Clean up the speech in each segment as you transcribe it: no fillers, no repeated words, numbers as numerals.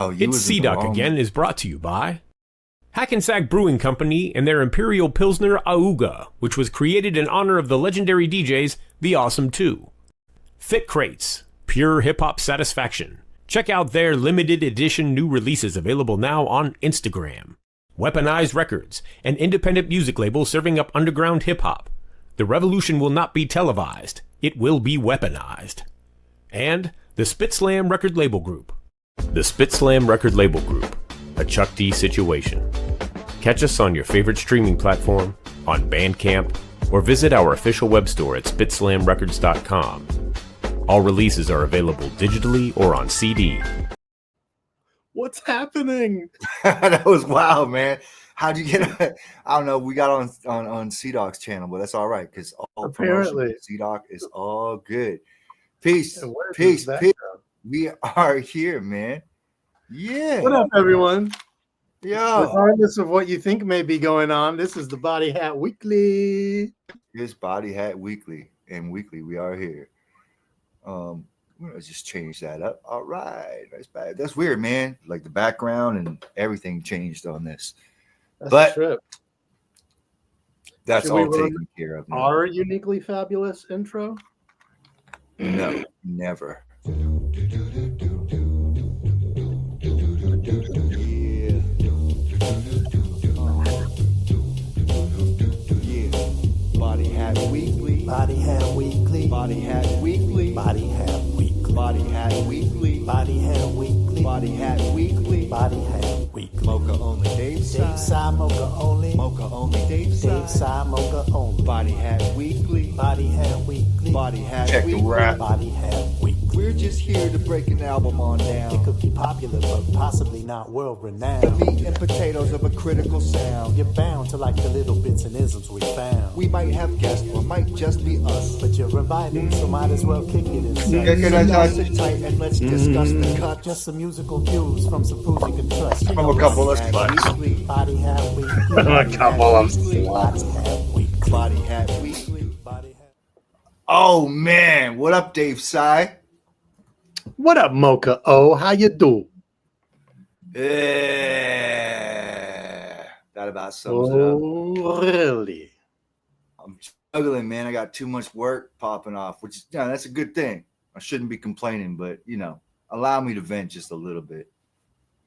Oh, you It's was in Sea the Duck wrong. again is brought to you by Hackensack Brewing Company and their Imperial Pilsner Auga, which was created in honor of the legendary DJs The Awesome Two. Thick Crates, pure hip-hop satisfaction. Check out their limited edition new releases available now on Instagram. Weaponized Records, an independent music label serving up underground hip-hop. The revolution will not be televised. It will be weaponized. And the Spit Slam Record Label Group. The Spit Slam Record Label Group. A Chuck D situation. Catch us on your favorite streaming platform, on Bandcamp, or visit our official web store at spitslamrecords.com. All releases are available digitally or on CD. What's happening? That was wild, man. How'd you get? I don't know. We got on C-Doc's channel, but that's all right because all promotion Apparently. C-Doc is all good. Peace, And where peace, does that peace. go? We are here, man. Yeah. What up, everyone? Yo. Regardless of what you think may be going on, this is the Body Hat Weekly. It's Body Hat Weekly, and weekly we are here. We're gonna just change that up. All right, that's bad. That's weird, man. Like the background and everything changed on this. That's But a trip. That's Should we all run taken care of now. Our uniquely fabulous intro. No, never. Body Hat Weekly. Body Hat Weekly. Body Hat Weekly. Body Hat Weekly. Body Hat Weekly. Body Hat Weekly. Body Hat Weekly. Body Hat Weekly. Moka Only DavePsy. DavePsy, Moka Only. Moka Only DavePsy. DavePsy, Moka Only. Body Hat Weekly. Body Hat Weekly. Body Hat Check the Weekly. rap. Body Hat Weekly. We're just here to break an album on It down. could be popular, but possibly not world The renowned. meat and potatoes of a critical sound. You're bound to like the little bits and isms we found. We might have guests or might just be us. But you're invited, so might as well kick it inside. Kick it Now sit tight and let's discuss the cut. Just some musical views from some foods you can trust. You From know a couple it's of spots. Body Hat Weekly. A couple of Body Hat Weekly. Body Hat Weekly. Body Hat. Oh man, what up, DavePsy? What up, Moka O? How you do? Yeah, that about sums it up. Oh, really? I'm struggling, man. I got too much work popping off, which is that's a good thing. I shouldn't be complaining, but allow me to vent just a little bit.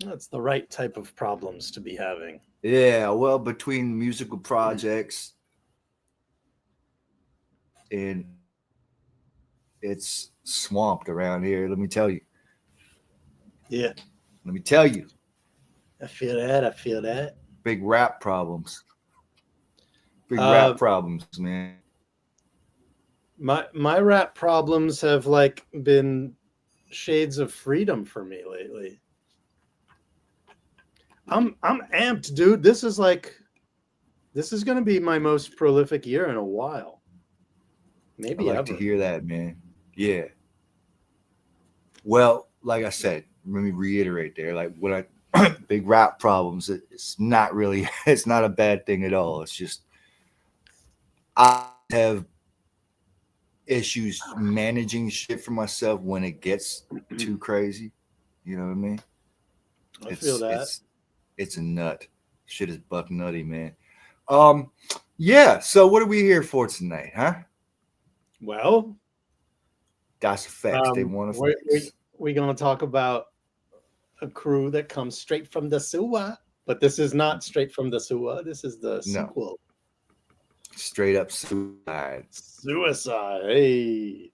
That's the right type of problems to be having. Yeah, well, between musical projects and it's swamped around here, let me tell you. Yeah, Let me tell you, I feel that. I feel that. big rap problems. Big Uh, rap problems, man. My rap problems have been shades of freedom for me lately. I'm amped, dude. This is going to be my most prolific year in a while. Maybe I like ever. to hear that, man. Yeah. Well, like I said, let me reiterate there. Like when I big rap problems, it's not really, it's not a bad thing at all. It's just I have issues managing shit for myself when it gets too crazy. You know what I mean? I feel that. It's a nut. Shit is buck nutty, man. Yeah. So what are we here for tonight, huh? Well, That's a fact. They want to fix. we're going to talk about a crew that comes straight from the sewer, but this is not straight from the sewer. This is the No. sequel. Straight up suicide. Suicide. Hey.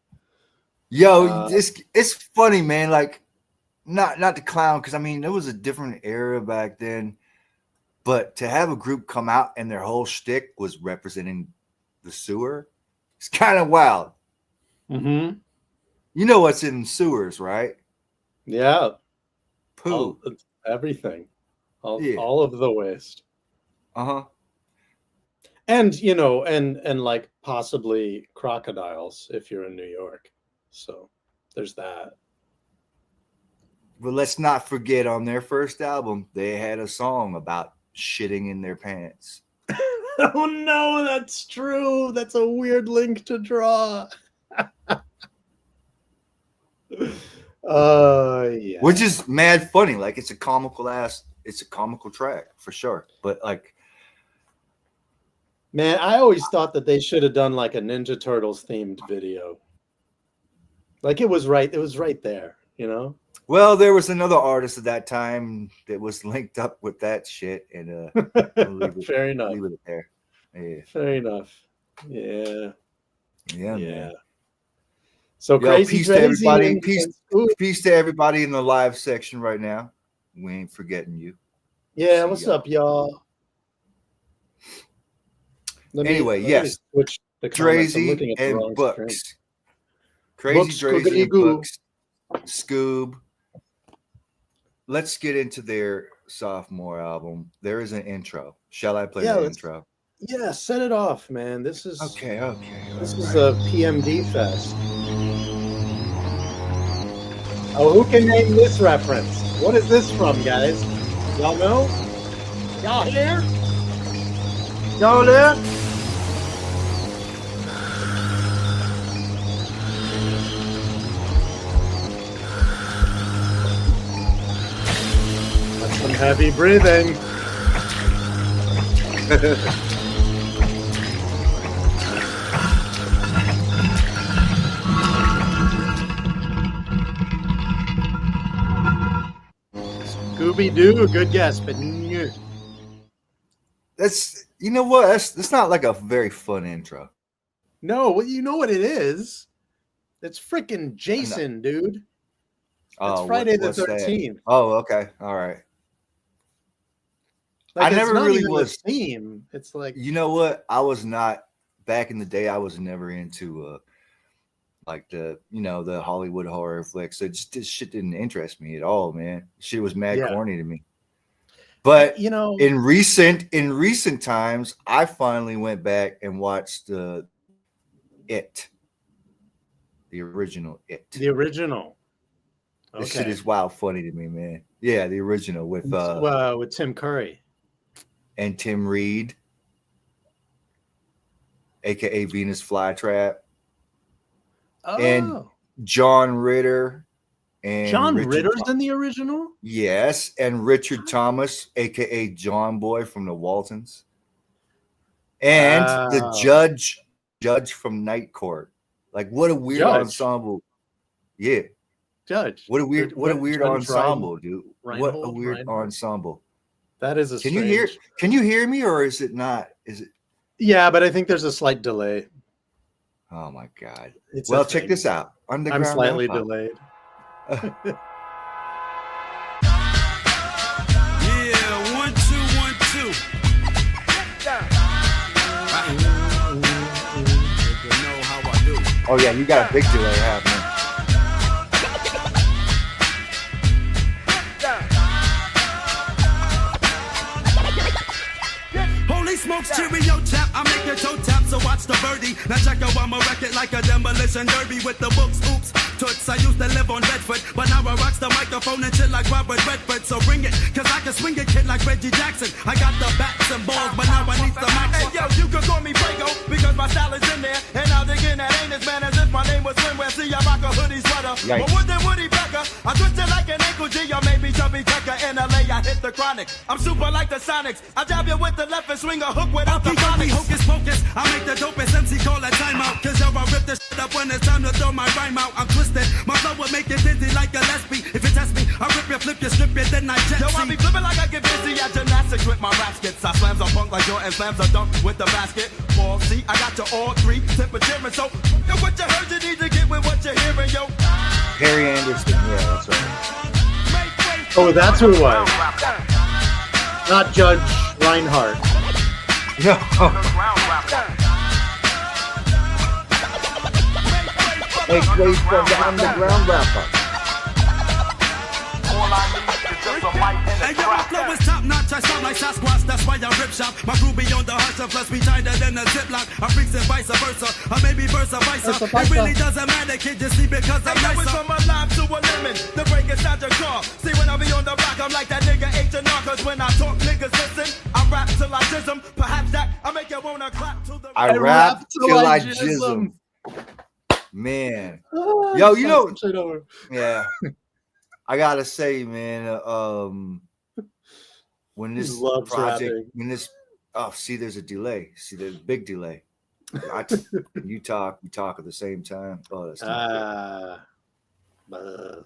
Yo, it's funny, man. Like, not to clown, because I mean, there was a different era back then. But to have a group come out and their whole shtick was representing the sewer, it's kind of wild. Mm-hmm. You know what's in sewers, right? Yeah. Poo. Everything. Yeah. All of the waste. Uh-huh. And and like possibly crocodiles if you're in New York. So there's that. But let's not forget, on their first album, they had a song about shitting in their pants. Oh no, that's true. That's a weird link to draw. Yeah. Which is mad funny. Like it's a comical track for sure. But like, man, I always thought that they should have done like a Ninja Turtles themed video. Like it was right there, you know? well, there was another artist at that time that was linked up with that shit, and Fair enough. leave it there. Yeah, Fair enough. Yeah. yeah, Yeah. man. So Yo, crazy peace to Drazy everybody. and- Peace to everybody in the live section right now. We ain't forgetting you. Yeah, See what's y'all. up, y'all? Anyway, let yes. me switch the comments. I'm Drazy looking at the and wrong Books. screen. Crazy Books, Drazy googity and goo. Books. Scoob. Let's get into their sophomore album. There is an intro. Shall I play the intro? Yeah, set it off, man. This is Okay. This is a PMD fest. Oh, who can name this reference? What is this from, guys? Y'all know? Y'all here? Y'all there? That's some heavy breathing. Scooby-Doo, good guess, but That's you know what? That's not like a very fun intro. no, well, you know what it is? It's freaking Jason, dude. It's Oh, Friday the what's that? 13th. Oh, okay. All right. Like, I never it's not really even was. a theme. It's like, You know what? I was not back in the day. I was never into like the Hollywood horror flicks. This shit didn't interest me at all, man. Shit was mad Yeah. corny to me. But you know, in recent times, I finally went back and watched It, the original It. the original. This shit is wild funny to me, man. Yeah, the original with Tim Curry. and Tim Reed, aka Venus Flytrap, Oh, and John Ritter, and John Richard Ritter's Tho- in the original? yes, and Richard Thomas, aka John Boy from the Waltons, and the Wow. judge from Night Court. Like, what a weird Judge? ensemble! Yeah, Judge. what a weird Judge ensemble, dude. What a Reinhold? weird Reinhold? ensemble. That is a Can you hear? strange- Can you hear me, or is it not? Is it? Yeah, but I think there's a slight delay. Oh my god! It's Well, a check thing. this out. I'm Underground slightly Wrap Up. delayed. Yeah, 1 2 1 2. You know how I do. Oh yeah, you got a big delay happening. Holy smokes, Cheerio chap, I make your toe tap, so watch the birdie. Now check out I'm a record like a demolition derby with the books, oops, toots. I used to live on Bedford, but now I rocks the microphone and chill like Robert Redford. So bring it, cause I can swing it, kid, like Reggie Jackson. I got the bats and balls, but now I need some action. Hey, yo, you can call me Prego, because my style is in there. And now digging that ain't as man as if my name was Swimwear. See, I rock a hoodie sweater. Yikes. But Woody Woody Becker, I twist it like an ankle G, or maybe Chubby Checker. In LA, I hit the chronic. I'm super like the Sonics. I jab you with the left and swing a hook without the phonics. Hocus pocus, I make the dopest MC call a timeout. Cause yo, I rip this shit up when it's time to throw my rhyme out. I'm twisted, my flow will make you dizzy like a lesbian. If you test me, I rip you, flip you, slip you, then I jet. Yo, I be flipping like I get busy at gymnastics with my rap skits. I slams on punk like Jordan slams a dunk with the basket. Ball, see, I got you all three, temperaturing. So, yo, what you heard, you need to get with what you're hearing, yo. Harry Anderson, yeah, that's right. Oh, that's who it was. Not Judge Reinhardt. No. Make way for the underground wrap up. Hey, yo, my flow is top notch. I sound like Sasquatch, that's why I rip shop. My crew be on the hush, and plus we tighter than a ziplock. I'm freaks and vice versa, or maybe versa versa. It really doesn't matter, kid, just see because I'm nicer. From a lime to a lemon, the break inside your car. See, when I be on the rock, I'm like that nigga H&R. Cause when I talk, niggas listen. I rap till I jism. Perhaps that I make you wanna clap to the I rap till I jism. Man. Oh, Yo, just you had know, some shit over. yeah. I gotta say, man, when He this loves project, rapping. see, there's a delay. See, there's a big delay. You talk, we talk at the same time. Oh, that's not good.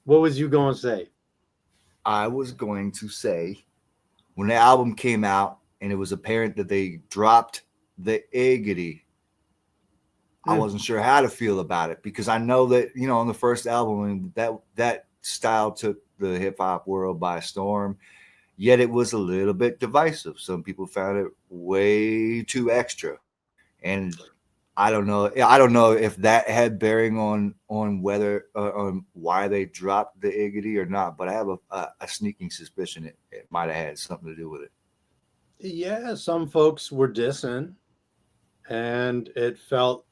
What was you going to say? I was going to say, when the album came out and it was apparent that they dropped the Iggity, I wasn't sure how to feel about it because I know that, on the first album, that style took the hip hop world by storm. Yet it was a little bit divisive. Some people found it way too extra, and I don't know. I don't know if that had bearing on whether on why they dropped the Iggity or not. But I have a sneaking suspicion it might have had something to do with it. Yeah, some folks were dissing, and it felt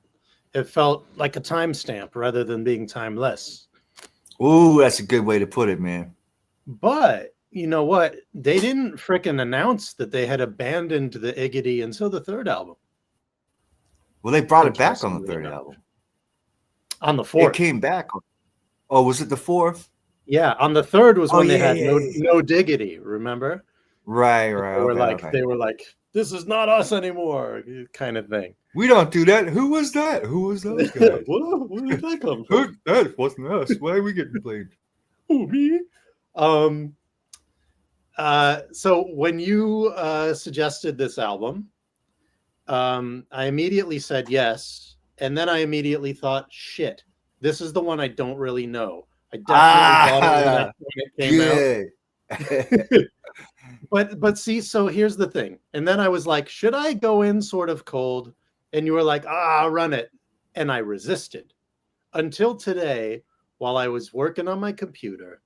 like a timestamp rather than being timeless. Ooh, that's a good way to put it, man. But you know what? They didn't fricking announce that they had abandoned the Iggity until the third album. Well, they brought it back on the Interestingly third enough. album. On the fourth. It came back. Oh, was it the fourth? Yeah, on the third was when they had yeah. no diggity, remember? Right. They were like, this is not us anymore, kind of thing. We don't do that. Who was that? Who was those guys? Where did that come from? That wasn't us. Why are we getting blamed? Who, me? So when you suggested this album, I immediately said yes, and then I immediately thought, shit, this is the one I don't really know. I definitely thought it when it came out. But see, so here's the thing. And then I was like, should I go in sort of cold? And you were like, run it. And I resisted until today while I was working on my computer,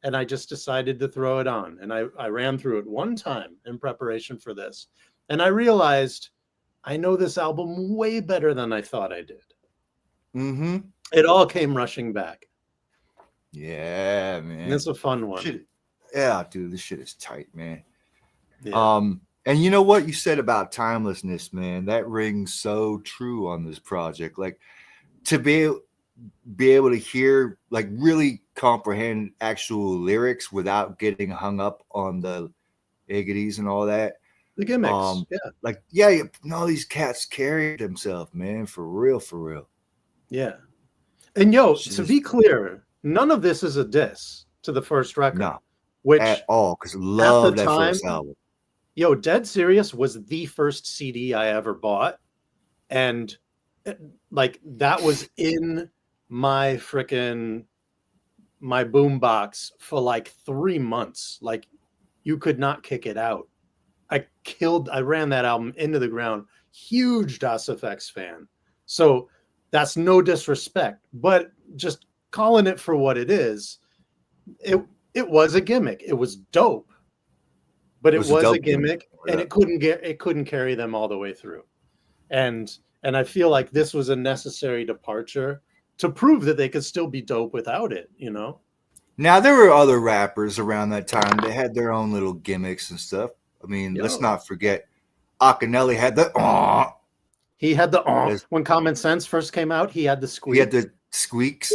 and I just decided to throw it on. And I ran through it one time in preparation for this. And I realized I know this album way better than I thought I did. Mm-hmm. It all came rushing back. Yeah, man. And it's a fun one. Yeah, dude, this shit is tight, man. Yeah. And you know what you said about timelessness, man? That rings so true on this project. Like, to be able to hear, like, really comprehend actual lyrics without getting hung up on the iggities and all that. The gimmicks. These cats carry themselves, man, for real. Yeah. And to be clear, none of this is a diss to the first record. No, which at all, because love that first album. Dead Serious was the first CD I ever bought, and like that was in my boombox for like 3 months. Like, you could not kick it out. I ran that album into the ground. Huge Das FX fan. So that's no disrespect, but just calling it for what it is, it was a gimmick. It was dope, but it was a gimmick, and it couldn't carry them all the way through. And I feel like this was a necessary departure to prove that they could still be dope without it, Now, there were other rappers around that time that had their own little gimmicks and stuff. I mean, let's not forget, Akinelli had the He had the when Common Sense first came out. He had the squeaks. He had the squeaks.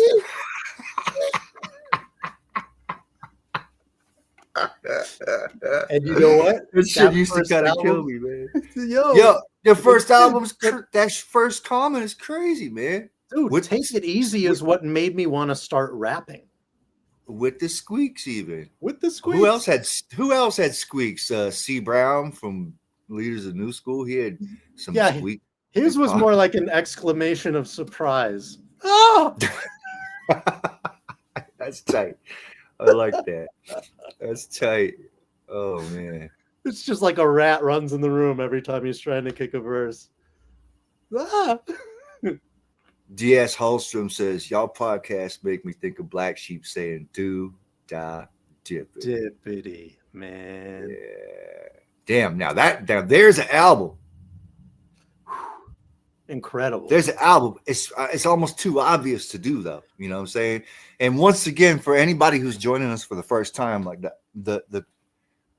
And you know what? That shit used to kind of kill me, man. Yo, the first album's that first comment is crazy, man. Dude, Take It Easy is what made me want to start rapping. With the squeaks, even. With the squeaks. Who else had squeaks? C. Brown from Leaders of New School. He had some squeaks. His was more like an exclamation of surprise. Oh! That's tight. I like that. That's tight. Oh, man. It's just like a rat runs in the room every time he's trying to kick a verse. Ah! D.S. Holstrom says, y'all podcasts make me think of Black Sheep saying, do, da, dippity. Dippity, man. Yeah. Damn, now there's an album. Incredible. There's an album. It's almost too obvious to do, though. You know what I'm saying? And once again, for anybody who's joining us for the first time, like the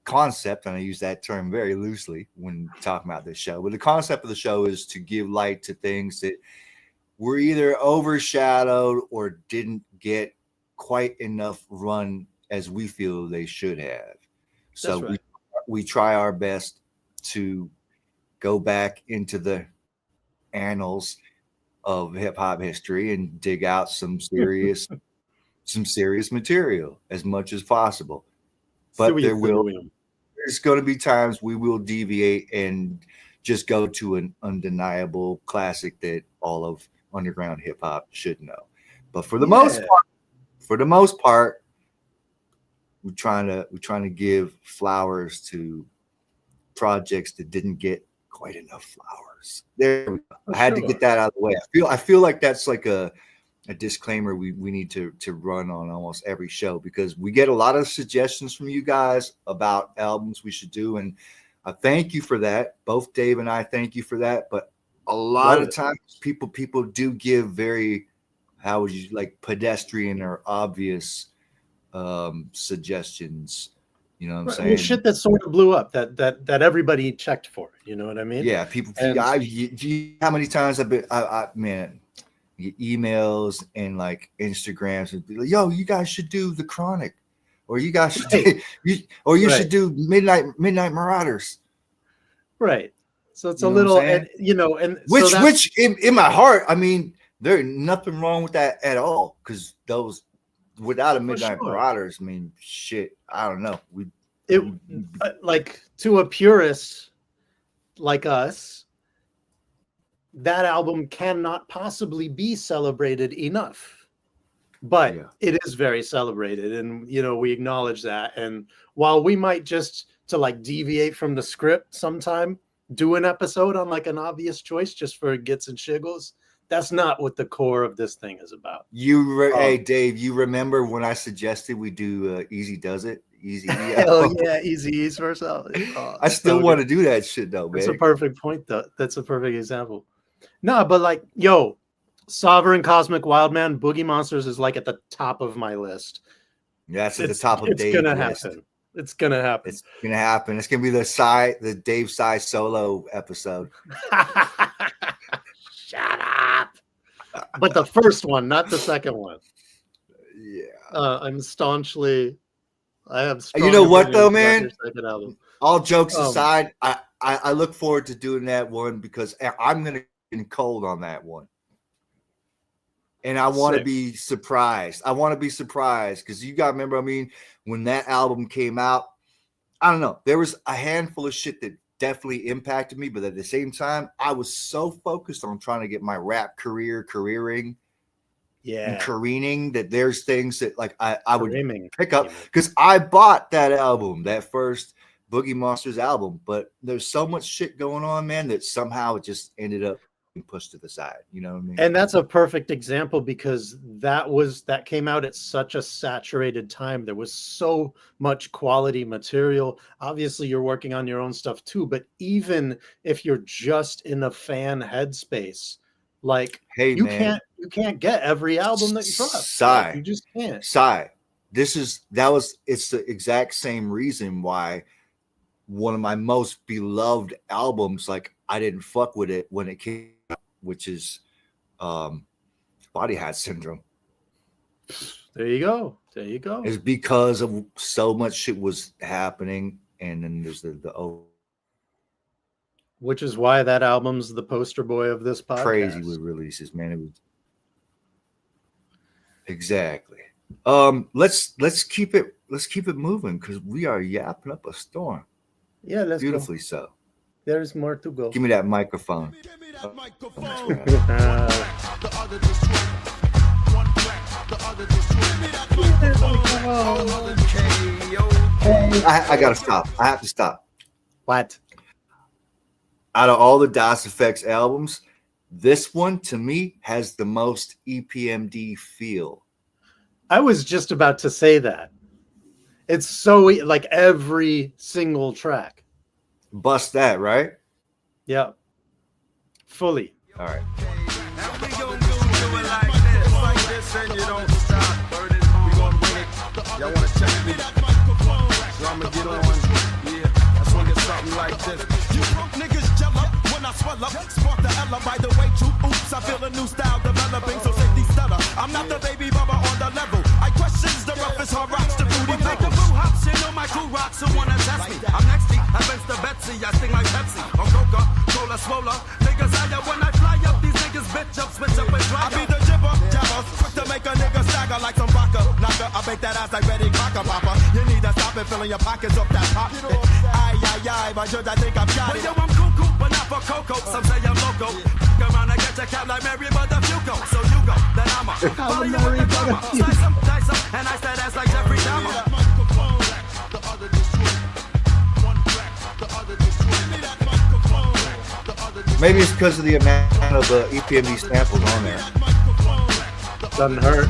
concept, and I use that term very loosely when talking about this show, but the concept of the show is to give light to things that were either overshadowed or didn't get quite enough run as we feel they should have. So That's right. we try our best to go back into the annals of hip hop history and dig out some serious material as much as possible. But there's going to be times we will deviate and just go to an undeniable classic that all of underground hip hop should know. But for the most part, we're trying to give flowers to projects that didn't get quite enough flowers. There we go. I had to get that out of the way. I feel like that's like a disclaimer we need to run on almost every show, because we get a lot of suggestions from you guys about albums we should do, and I thank you for that. Both Dave and I thank you for that. But a lot of times people do give very, how would you like, pedestrian or obvious suggestions. You know what I'm saying? I mean, shit that sort of blew up that everybody checked for. You know what I mean? Yeah, people. How many times I've been, man, emails and like Instagrams and be like, yo, you guys should do The Chronic, or you guys should you should do Midnight Marauders. Right. So it's a little, and which in my heart, I mean, there's nothing wrong with that at all, because those, without a Midnight Marauders, I mean, shit, I don't know. Like, to a purist like us, that album cannot possibly be celebrated enough. But it is very celebrated, and we acknowledge that. And while we might just, to like deviate from the script sometime, do an episode on like an obvious choice just for gits and shiggles, that's not what the core of this thing is about. Hey Dave, you remember when I suggested we do Easy Does It? Easy. Hell yeah, Easy E's versus. I still want to do that shit though, man. That's a perfect point though. That's a perfect example. No, but like, Sovereign, Cosmic, Wildman, Boogie Monsters is like at the top of my list. Yeah, it's at the top of Dave's list. It's gonna happen. It's gonna happen. It's gonna be the DavePsy solo episode. Shut up. But the first one, not the second one. Yeah. I'm staunchly. I have. You know what though, man? All jokes aside, I look forward to doing that one, because I'm gonna get cold on that one. And I want to be surprised. Because you got to remember, I mean, when that album came out, I don't know, there was a handful of shit that definitely impacted me. But at the same time, I was so focused on trying to get my rap careering, and careening, that there's things that like I would pick up, because I bought that album, that first Boogie Monsters album. But there's so much shit going on, man, that somehow it just ended up pushed to the side, you know what I mean? And that's a perfect example, because that came out at such a saturated time. There was so much quality material. Obviously you're working on your own stuff too, but even if you're just in a fan headspace, like, hey, you can't get every album that you trust. You just can't. It's the exact same reason why one of my most beloved albums, like, I didn't fuck with it when it came, which is Body Hat Syndrome. There you go. It's because of so much shit was happening, and then there's the which is why that album's the poster boy of this podcast. Crazy with releases, man. It was exactly. Let's keep it moving, because we are yapping up a storm. Yeah, let's beautifully go. So. There's more to go. Give me that microphone. I gotta stop. I have to stop. What? Out of all the Das Effects albums, this one to me has the most EPMD feel. I was just about to say that. It's so like every single track. Bust that, right? Yeah. Fully. All right. Now we gonna do it like this, and you don't stop. We gonna bring it. Y'all wanna check me? So I'ma get on. Yeah, I swing it something like this. You broke niggas gel up when I swell up. Spark the Ella, by the way, true. Oops, I feel a new style. I sting like Pepsi or Coca-Cola swola. Niggas higher when I fly up. These niggas bitch up, switch up and dry. I be the jibber, jabber, quick to make a nigga stagger like some vodka. Knocker, I bake that ass like Betty Crocker, papa. You need to stop it, filling your pockets up that pop. Aye, aye, aye, but judge, I think I'm got it. Yo, I'm cuckoo, but not for Coco. Some say I'm loco. Come around and get your cat like Mary, but the few go. So you go, then I'm a follow you with the drama. Slice them, dice them, and I said that's like Jeffrey Dahmer. The other destroy. One crack, the other destroy. Maybe it's because of the amount of EPMD samples on there. Doesn't hurt.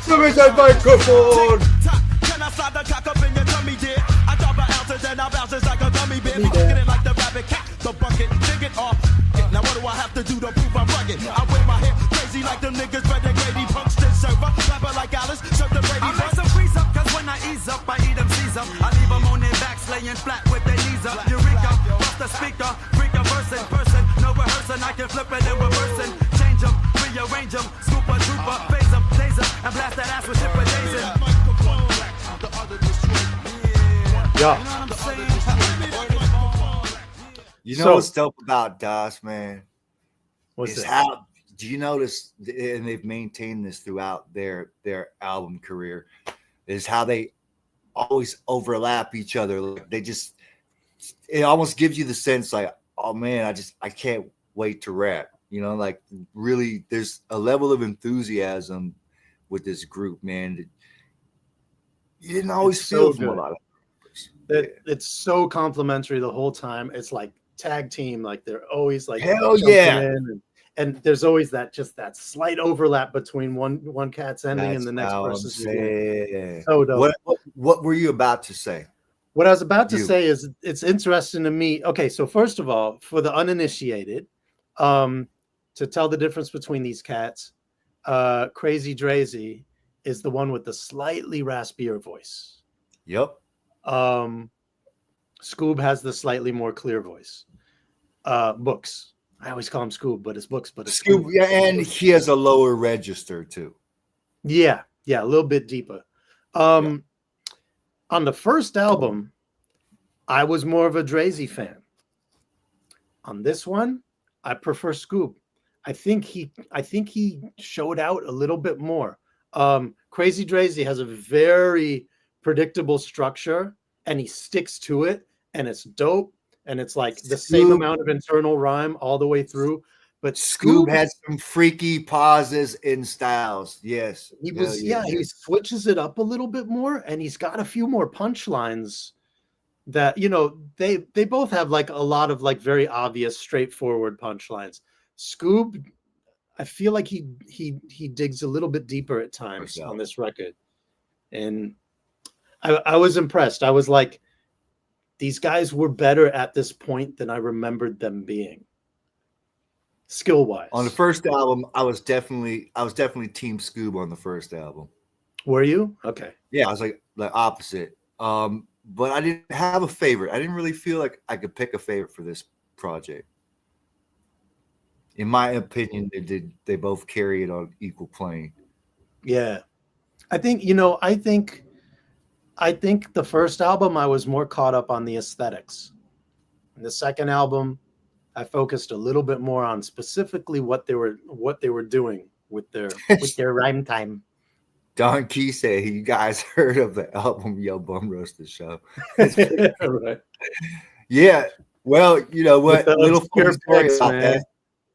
Give me that microphone. Can I slide the cock up in your tummy, dear? I drop an ounces and I bounce like a gummy bear. Get it like the rabbit cat, the bucket, dig it off. Now what do I have to do to prove I'm rugged? I wear my hair crazy like them niggas, Fred and Grady punch this server. Rapper like Alice, serve the Brady. I make some freeze up, cause when I ease up, I eat them Caesar. I leave them on their backs, laying flat with their knees up. Eureka, bust the speaker, freak a person, no rehearsing, I can flip it and reversing. Change them, rearrange them, scoop a trooper, phase them, taser, and blast that ass with shipper daisy. Yeah. You know So- what's dope about DOS, man? What's Is it? how do you notice, and they've maintained this throughout their album career, is how they always overlap each other. Like they just, it almost gives you the sense like, oh man, I can't wait to rap. You know, like really, there's a level of enthusiasm with this group, man. That you didn't always It's feel so from a good. lot of. It's so complimentary the whole time. It's like tag team, like they're always like Hell jumping yeah. in and there's always that slight overlap between one cat's ending and the next That's what I'm person's beginning. saying. So dope. What were you about to say? What I was about to You. say is it's interesting to me. Okay, so first of all, for the uninitiated, to tell the difference between these cats, Crazy Drazy is the one with the slightly raspier voice. Yep. Scoob has the slightly more clear voice. Books. I always call him Scoob, but it's Books, but it's Scoob, yeah, and he has a lower register too. Yeah, a little bit deeper. On the first album, I was more of a Drazy fan. On this one, I prefer Scoob. I think he showed out a little bit more. Crazy Drazy has a very predictable structure, and he sticks to it, and it's dope, and it's like the same amount of internal rhyme all the way through. But Scoob had some freaky pauses in styles. Yes, he he switches it up a little bit more, and he's got a few more punchlines that, you know, they both have like a lot of like very obvious, straightforward punchlines. Scoob, I feel like he digs a little bit deeper at times on this record, and I was impressed. I was like, these guys were better at this point than I remembered them being, skill wise. On the first album, I was definitely Team Scoob on the first album. Were you? Okay. Yeah, I was like the opposite. But I didn't have a favorite. I didn't really feel like I could pick a favorite for this project. In my opinion, they both carry it on equal plane. Yeah. I think the first album I was more caught up on the aesthetics. In the second album, I focused a little bit more on specifically what they were doing with their rhyme time. Don Key said, "You guys heard of the album Yo Bum Roasted Show?" Right. Yeah. Well, you know what? With the Little funny obscure story picks, about man. that.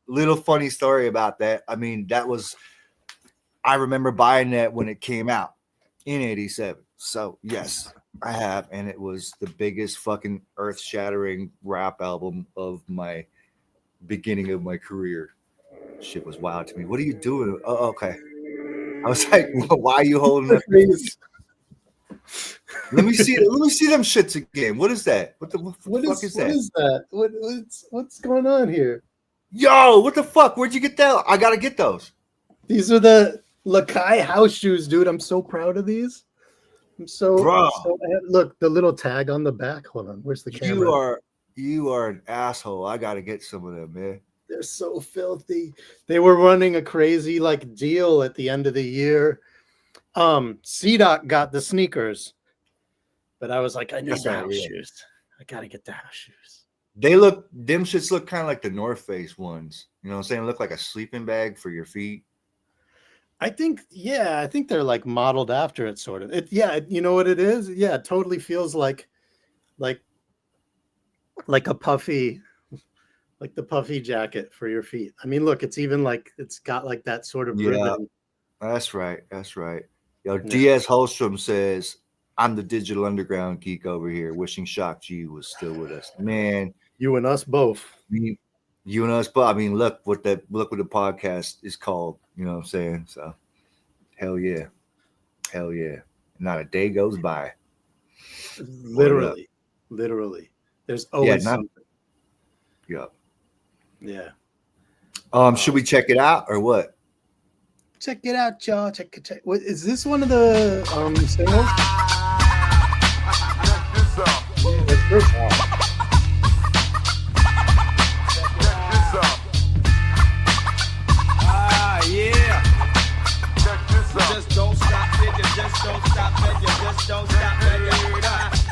Little funny story about that. I mean, I remember buying that when it came out in '87. So yes, I have, and it was the biggest fucking earth-shattering rap album of my beginning of my career. Shit was wild to me. What are you doing? Oh, okay. I was like, why are you holding that? Let me see them shits again. What is that? What the fuck is that? What's going on here? Yo, what the fuck? Where'd you get that? I gotta get those. These are the Lakai house shoes, dude. I'm so proud of these. Look, the little tag on the back. Hold on, where's the camera? You are an asshole. I gotta get some of them, man. They're so filthy. They were running a crazy like deal at the end of the year, C-Doc got the sneakers, but I was like, I need That's the right, house yeah. shoes. I gotta get the house shoes. Them shits look kind of like the North Face ones. You know what I'm saying? Look like a sleeping bag for your feet. I think they're like modeled after it, sort of. You know what it is? Yeah, it totally feels like a puffy, like the puffy jacket for your feet. I mean, look, it's even like it's got like that sort of Yeah. ribbon. That's right. Yo, Yeah. DS Holstrom says, I'm the digital underground geek over here, wishing Shock G was still with us. Man, You and us both. you and us, but I mean, look what the podcast is called. You know what I'm saying? So, hell yeah. Not a day goes by. Literally. There's always something. Yeah. Yeah. Should we check it out or what? Check it out, y'all. Check. What is this? One of the singles? It's this one. Yeah. Just don't stop, nigga. Just don't stop, nigga. Just don't stop, nigga.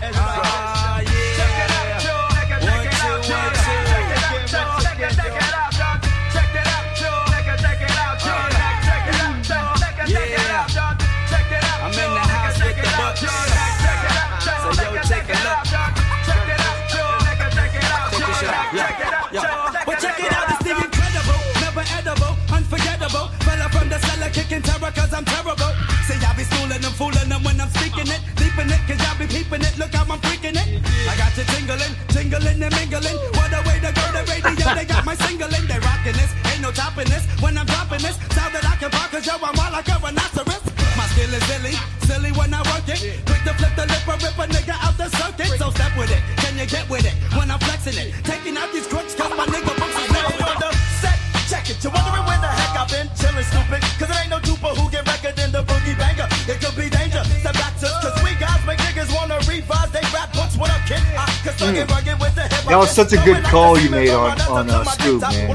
It's like this. Check it out, Joe. Check it out, Joe. Check it out, Joe. Check it out, Joe. Check it out, Joe. Check it out, Joe. Check it out, Joe. Check it out. I'm in the house with the books. So yo, take a look. Check it out, Joe. Check it out, Joe. Check it out, Joe. But check it out, it's the incredible, never edible, unforgettable. Fella from the cellar kicking terror cause I'm terrible. See, I be schooling them, fooling them when I'm speaking it, deeping it, cause y'all be peeping it, look how I'm freaking it. I got you tingling and mingling. What a way to go, the radio, they got my singling. They rocking this, ain't no topping this. When I'm dropping this, sound that I can rock cause yo, I'm wild like a rhinoceros. My skill is silly when I work it. Quick to flip the lip or rip a nigga out the circuit. So step with it, can you get with it? When I'm flexing it, taking out these crooks cause my nigga books is lit. On the set, check it. You're wondering where the heck I've been chilling, stupid. Cause it ain't no duper who get record in the boogie banger. It could be danger. Step back to, cause we guys make niggas wanna revise they rap books. What up, kid? Cause rugged with the hip. That was such a good call you made on Scoop, man.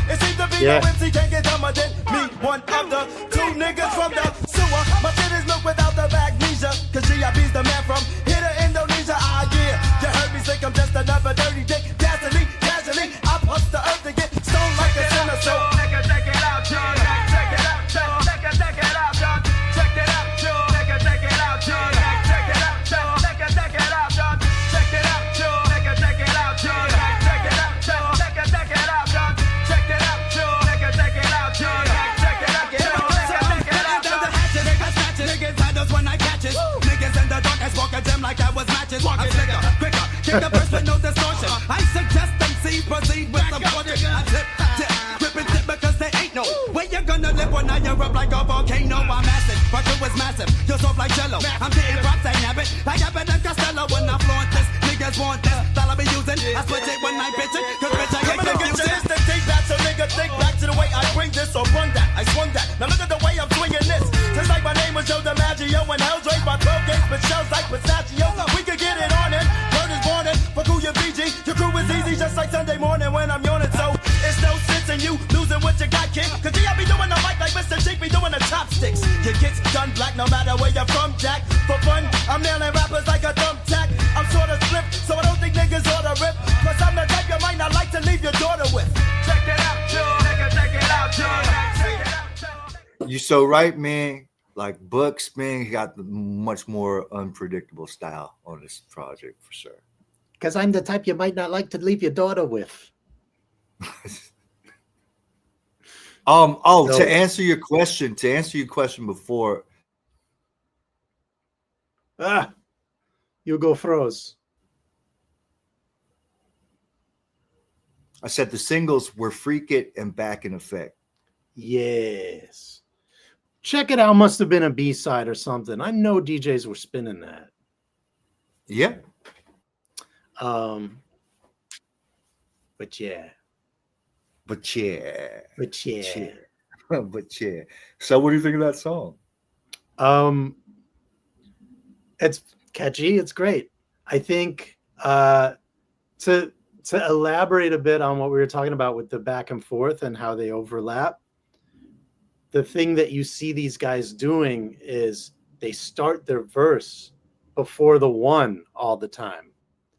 It seems to be Yeah. no MC can't get dumber than me. One of the two niggas from the sewer. My shit is milk without the magnesia. Cause GIB's the man from here to Indonesia. Ah, yeah. You heard me think I'm just another dirty dick. Casually, I bust the earth to get stoned like a sinner. So check it out, John. Check it out, John. Check it out, John. Check it out, John. Check it out, John. Check it out, John. Check it out, John. Check it out, John. Check it out, John. Check it out, John. Check it out, John. Check it out, John. Check it out, John. Check it out, Niggas handles when I catch it. Niggas in the dark, I smoke a gem like I was matches. I'm slicker, quicker, kick the first with no distortion. I suggest them see proceed with the portrait. I tip, rip and tip because they ain't no way you're gonna live when I erupt like a volcano. I'm acid, my crew is massive. You're soft like jello. I'm getting props, I have it. Like Abbott and Costello when I flaunt this. Niggas want this, style I be using. I switch it when I bitch it, cause bitch I get confusing. Think back, so nigga, think back to the way I bring this or run that. I swung that. Now look at the way I'm swinging this. Just like my name was Joe DiMaggio and Hell's raised by 12 gates, but shells like pistachio. We could get it on in. Word is morning. Fuck who you BG. Your crew is easy, just like Sunday morning when I'm yawning. So it's no sense in you losing what you got, kid. Cause I be doing the mic like Mr. Cheek be doing the chopsticks. Your kid's done black no matter where you're from, Jack. For fun, I'm nailing rappers like a thumbtack. I'm sort of split, so I don't think niggas ought to rip. Plus I'm the type you might not like to leave your daughter with. Check it out, Joe. Check it out, Joe. Check it out, Joe. You so right, man. Like Books, man, he got the much more unpredictable style on this project for sure. Because I'm the type you might not like to leave your daughter with. To answer your question before. You go froze. I said the singles were Freak It and Back in Effect. Yes. Check It Out must have been a B-side or something. I know DJs were spinning that. Yeah. But yeah. But yeah. So what do you think of that song? It's catchy. It's great. I think to elaborate a bit on what we were talking about with the back and forth and how they overlap. the thing that you see these guys doing is they start their verse before the one all the time.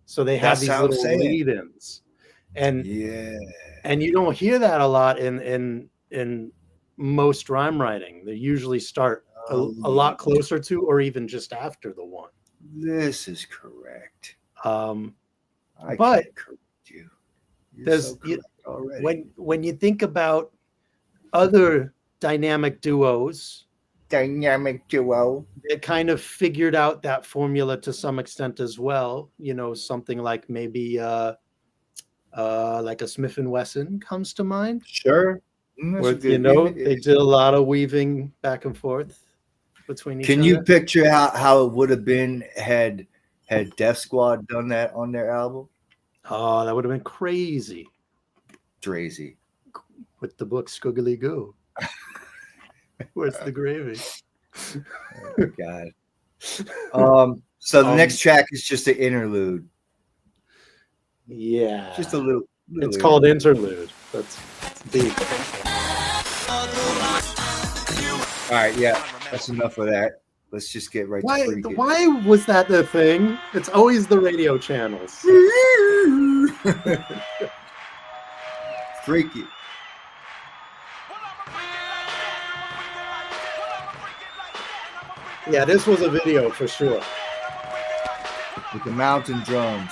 So they have That's these how I'm little saying. lead-ins. And Yeah. and you don't hear that a lot in most rhyme writing. They usually start a lot closer to or even just after the one. This is correct. I But can't correct you. You're there's so correct already. when you think about other dynamic duos Dynamic duo. that kind of figured out that formula to some extent as well, something like maybe like a Smith and Wesson comes to mind, Sure. where they did a lot of weaving back and forth between each other. Can you picture how it would have been had Def Squad done that on their album? Oh, that would have been crazy Drazy. with the book Squiggly Goo. Where's the gravy? Oh my God. So the next track is just an interlude. Yeah, Just a little it's called interlude. That's deep. All right, yeah, that's enough of that. Let's just get right to freaking. Why was that the thing? It's always the radio channels. Freaky. Yeah, this was a video for sure. With the mountain drums.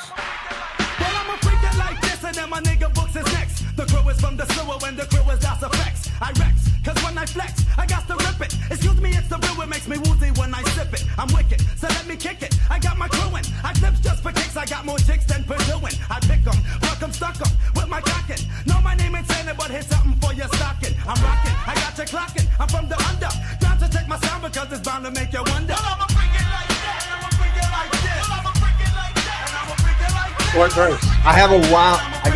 Well, I'm a freaking like this, and then my nigga books is next. The crew is from the sewer when the crew is Das effects. I rex, cause when I flex, I got to rip it. Excuse me, it's the brew, it makes me woozy when I sip it. I'm wicked, so let me kick it. I got my crew in. I clips just for kicks, I got more chicks than pursuing. I pick 'em, fuck 'em, stuck 'em with my cockin'. No, my name ain't saying it, but hit something for your stocking. I'm rockin', I got you clockin'. I'm from the under. Time to take my sound because it's bound to make you wonder. Well, I'm a freaking like that, I'm a freaking like this. Well, I'm a freaking like that, and I'm a freaking like this. Short verse. I have a wild. I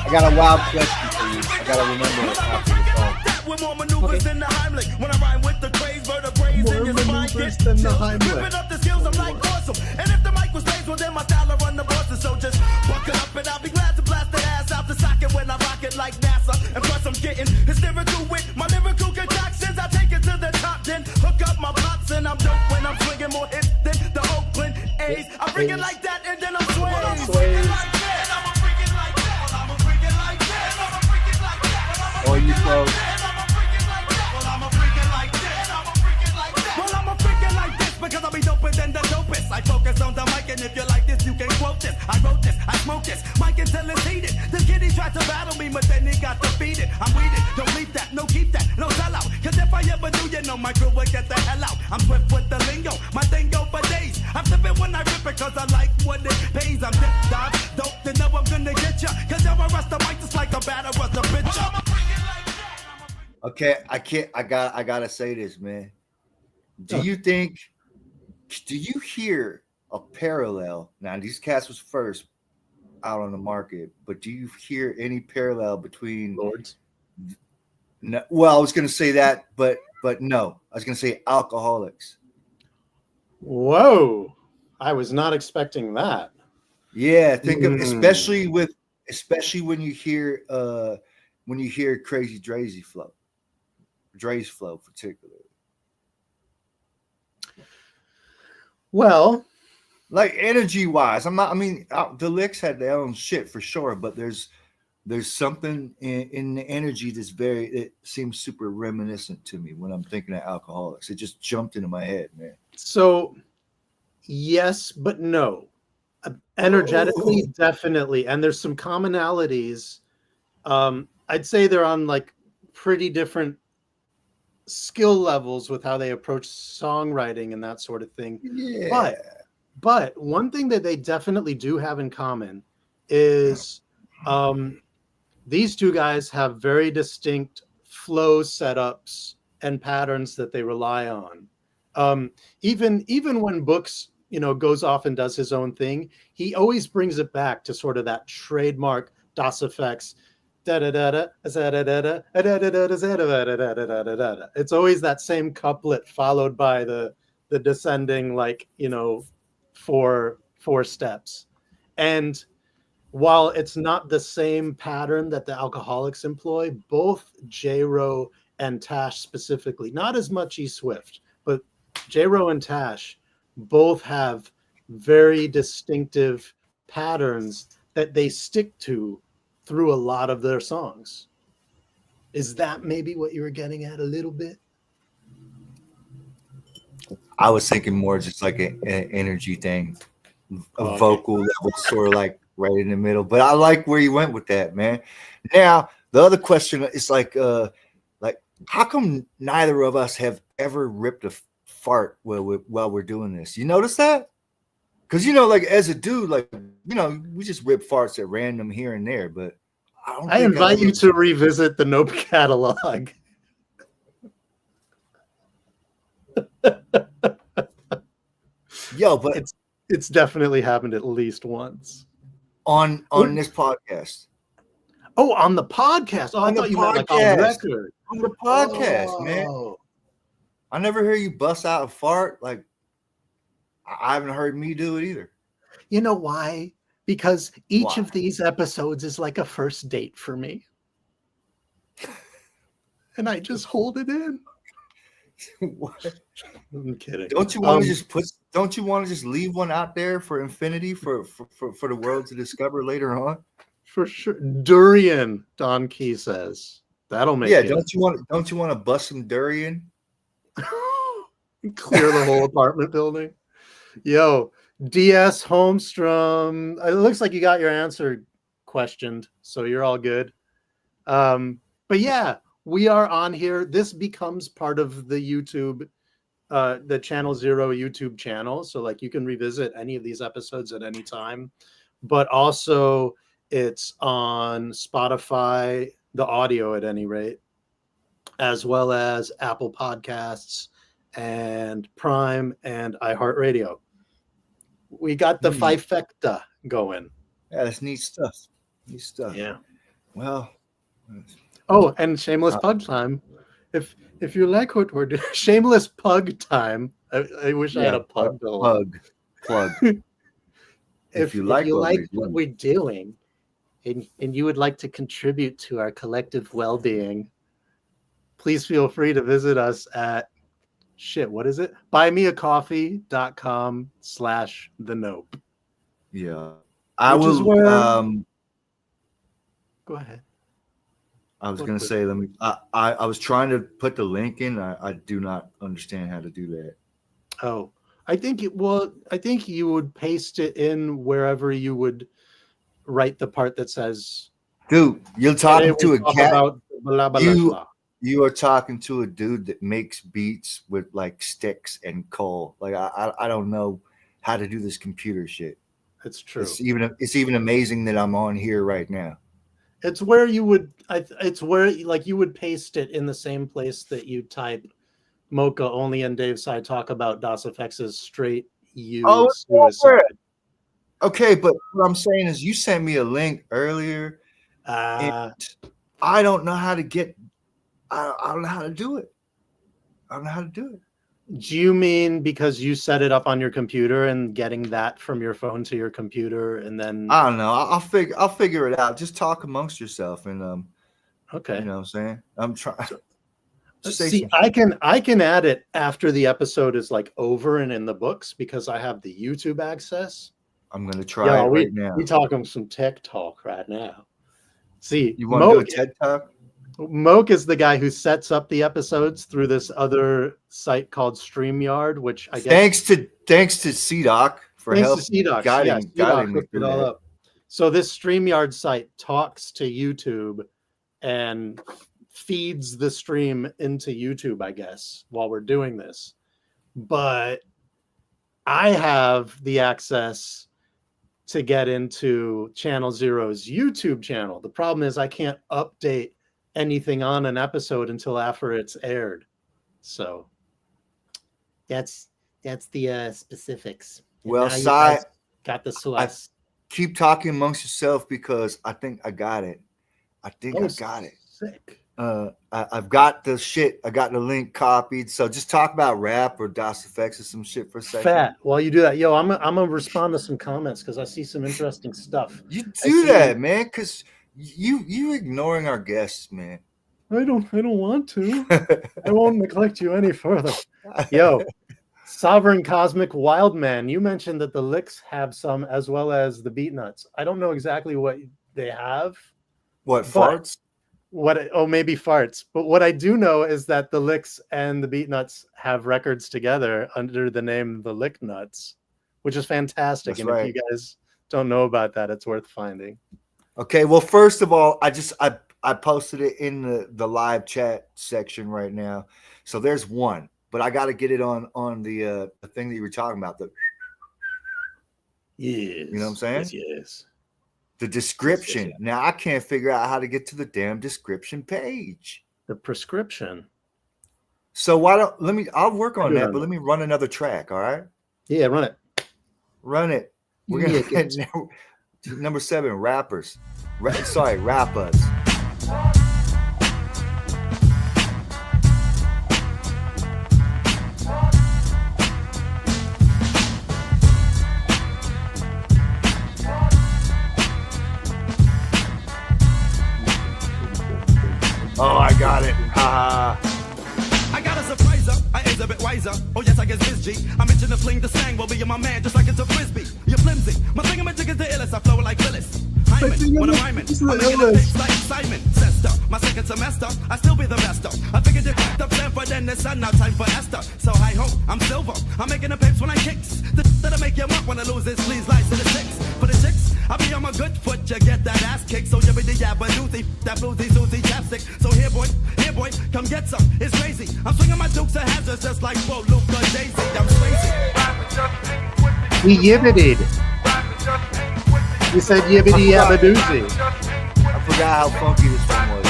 got a wild question for you. I gotta remember it after the song. With more maneuvers than the Heimlich. When I rhyme with the craze, vertebrae in your spine get than the Heimlich. Ripping up the skills, I'm like awesome. And if the mic was raised, well then my style will run the bosses. So just buckle up and I'll be glad to blast that ass out the socket when I rock it like NASA. And plus I'm getting hysterical with my lyrical concoctions. I take it to the top, then hook up my pops and I'm dope when I'm swinging more hits than the Oakland A's. I bring it like that and then I'm swaying. I'm freaking like that, I'm a freaking like that. I'm a freaking like that, I'm a freaking like that. Oh, you folks. Because I'll be doper than the dopest. I focus on the mic, and if you like this, you can quote this. I wrote this, I smoke this, mic until it's heated. This kid, he tried to battle me, but then he got defeated. I'm weeded, don't leave that, no keep that, no sell out. Cause if I ever do, you know my crew will get the hell out. I'm swift with the lingo, my thing go for days. I'm sipping when I rip it, cause I like what it pays. I'm dip, dive, dope, to know I'm gonna get ya. Cause yo, I rust the mic just like a batter rush a pitcher. Okay, I gotta say this, man. Do you hear a parallel? Now, these cats was first out on the market, but do you hear any parallel between Lords? No, well, I was going to say that, but no. I was going to say Alcoholics. Whoa. I was not expecting that. Yeah, think of especially when you hear Crazy Drazy flow. Dre's flow particularly. Well, like energy wise, the licks had their own shit for sure, but there's something in the energy it seems super reminiscent to me when I'm thinking of Alcoholics. It just jumped into my head, man. So yes, but no. Energetically, definitely. And there's some commonalities. I'd say they're on like pretty different skill levels with how they approach songwriting and that sort of thing. Yeah. But one thing that they definitely do have in common is these two guys have very distinct flow setups and patterns that they rely on. Even when Books, goes off and does his own thing, he always brings it back to sort of that trademark Das effects. It's always that same couplet followed by the descending four steps. And while it's not the same pattern that the Alcoholics employ, both J-Ro and Tash specifically, not as much E Swift, but J-Ro and Tash both have very distinctive patterns that they stick to through a lot of their songs. Is that maybe what you were getting at a little bit? I was thinking more just like an energy thing, a Okay. vocal level, sort of like right in the middle. But I like where you went with that, man. Now the other question is like how come neither of us have ever ripped a fart while we're doing this? You notice that? Because like as a dude, like we just rip farts at random here and there, but I invite you to revisit the Nope catalog. Yo, but it's definitely happened at least once on this podcast. Oh, on the podcast. Oh, I thought you meant like on record. On the podcast, man. I never hear you bust out a fart. Like I haven't heard me do it either. You know why? Because each of these episodes is like a first date for me. And I just hold it in. What? I'm kidding. Don't you want to just leave one out there for infinity for the world to discover later on? For sure. Durian, Don Key says. That'll make it. Don't you want to bust some durian? Clear the whole apartment building. Yo, DS Holmstrom. It looks like you got your answer questioned, so you're all good. But yeah, we are on here. This becomes part of the YouTube, the Channel Zero YouTube channel. So like you can revisit any of these episodes at any time, but also it's on Spotify, the audio at any rate, as well as Apple Podcasts and Prime and iHeartRadio. We got the trifecta going. Yeah, that's neat stuff. Neat stuff. Yeah. Well. Oh, and shameless pug time. If you like what we're doing, shameless pug time. I wish I had a pug. Plug. If you like what we're doing, and you would like to contribute to our collective well-being, please feel free to visit us at what is it? buymeacoffee.com/thenope. Yeah. Go ahead. I was gonna say, I was trying to put the link in. I do not understand how to do that. Oh, I think you would paste it in wherever you would write the part that says, dude, you're talking to a cat. Blah, blah, blah. You are talking to a dude that makes beats with like sticks and coal. Like I don't know how to do this computer shit. It's true. It's even amazing that I'm on here right now. It's where you would. It's where like you would paste it in the same place that you type Moka Only and DavePsy talk about Das FX's straight U Sewaside. Okay, but what I'm saying is you sent me a link earlier. And I don't know how to get. I don't know how to do it. I don't know how to do it. Do you mean because you set it up on your computer and getting that from your phone to your computer and then? I don't know. I'll figure it out. Just talk amongst yourself and okay. You know what I'm saying? I'm trying. See, I can add it after the episode is like over and in the books because I have the YouTube access. I'm gonna try it right now. We talking some tech talk right now. See, you want to do a TED Talk? Moke is the guy who sets up the episodes through this other site called StreamYard, which I guess thanks to CDoc for help guiding me through it all up. So this StreamYard site talks to YouTube and feeds the stream into YouTube, I guess, while we're doing this. But I have the access to get into Channel Zero's YouTube channel. The problem is I can't update anything on an episode until after it's aired. So that's the specifics. Well, got the sauce. Keep talking amongst yourself because I think I got it. I got it. Sick. I've got the shit. I got the link copied. So just talk about rap or Das FX or some shit for a second. Fat. While you do that, yo, I'm gonna respond to some comments because I see some interesting stuff. You do that, man, because you ignoring our guests, man. I don't want to. I won't neglect you any further. Yo, Sovereign Cosmic Wildman, you mentioned that the licks have some as well as the beat nuts. I don't know exactly what they have. What, But- farts? Maybe farts. But what I do know is that the licks and the beat nuts have records together under the name The Lick Nuts, which is fantastic. That's and right. if you guys don't know about that, it's worth finding. Okay, well, first of all, I posted it in the live chat section right now. So there's one, but I got to get it on the thing that you were talking about. Yes. You know what I'm saying? Yes. The description. Yes. Now I can't figure out how to get to the damn description page. The prescription. So I'll work on that, but let me run another track, all right? Yeah, run it. Run it. We're gonna get number 7, rappers. Rappers. Oh, I got it. I got a surpriser, I ain't a bit wiser. Oh yes, I guess this G. I mentioned the fling, the slang will be my man, just like it's a frisbee. You're flimsy, my thingamajig is the illest. I flow like Phyllis. Hyman, when I'm rhyming, I'm making a pitch like Simon. Sester, my second semester, I still be the best of. I figured you picked up Stanford, then the sun, now time for Esther. So hi ho, I'm silver, I'm making the pips when I kicks. That'll make you muck when I lose this, please lies to the six. For the chicks, I'll be on my good foot, you get that ass kicked. So you be the yabba doozy, that bluesy Susie chapstick. So here boy, come get some, it's crazy. I'm swinging my dukes of hazards just like Bo, Luke, or Daisy. I'm crazy. He yibbitied. You said yibbity yabba doozy. I forgot how funky this one was.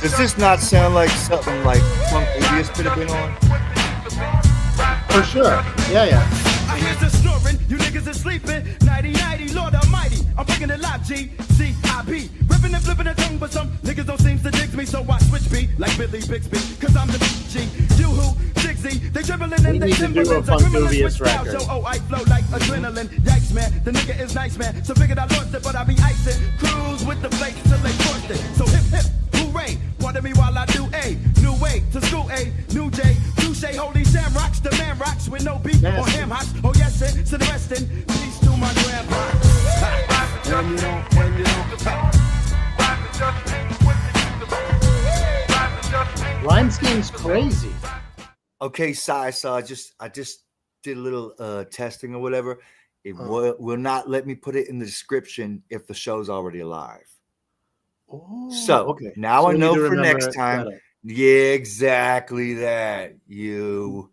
Does this not sound like something like Funk Previous could have been on? For sure. Yeah. I hear the snoring, you niggas is sleeping. Nighty, nighty, Lord Almighty. I'm breaking it live, G, C-I-P. Ripping and flipping the tongue, but some niggas don't seem to dig me. So I switch beat like Billy Bixby. Cause I'm the G. You who, Jigsy, they dribbling and they need to do a Timberlands. Funk I'm Dubious record. Oh, I flow like adrenaline. Yikes, man, the nigga is nice, man. So figured I lost it, but I be icing. Cruise with the flakes till they forced it. So hip, hip, hooray. Pardon me while I do A. New way to school A. New J. Touche, holy shamrocks. The man rocks with no beat or ham hocks. Oh, yes, sir. So the rest in peace to my grandpa. When you don't. Rhyme scheme's crazy. Okay, Sai, so I just did a little testing or whatever. It will not let me put it in the description if the show's already alive. Oh, So okay. now So I we know need to for remember next time. that. Yeah, exactly that. You.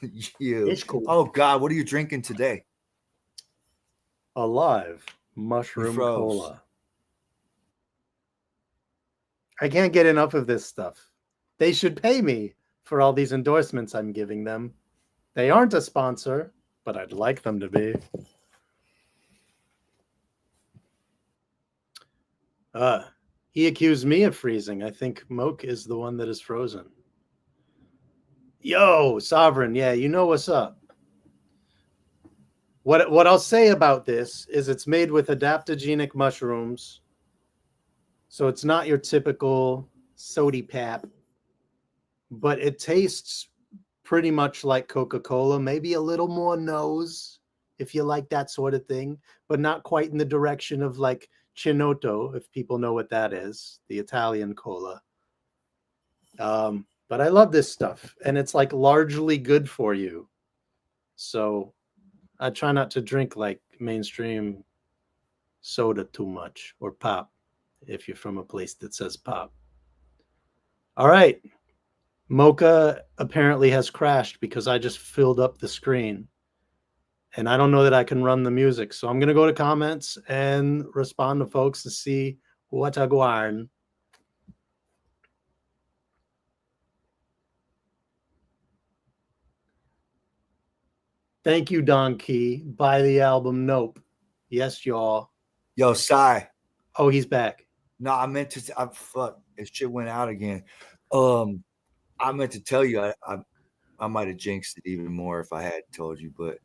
It's cool. Oh God, what are you drinking today? Alive mushroom froze. cola. I can't get enough of this stuff. They should pay me for all these endorsements I'm giving them. They aren't a sponsor, but I'd like them to be. He accused me of freezing. I think Moke is the one that is frozen. Yo, Sovereign, yeah, you know what's up. What I'll say about this is it's made with adaptogenic mushrooms. So it's not your typical sody pap, but it tastes pretty much like Coca-Cola, maybe a little more nose if you like that sort of thing, but not quite in the direction of like Chinotto, if people know what that is, the Italian cola. But I love this stuff, and it's like largely good for you. So I try not to drink like mainstream soda too much, or pop, if you're from a place that says pop. All right. Mocha apparently has crashed because I just filled up the screen. And I don't know that I can run the music. So I'm going to go to comments and respond to folks to see what I going. Thank you, Don Key. Buy the album Nope. Yes, y'all. Yo, Sai. Oh, he's back. No, I meant to. Fuck, this shit went out again. I meant to tell you, I might have jinxed it even more if I had told you. But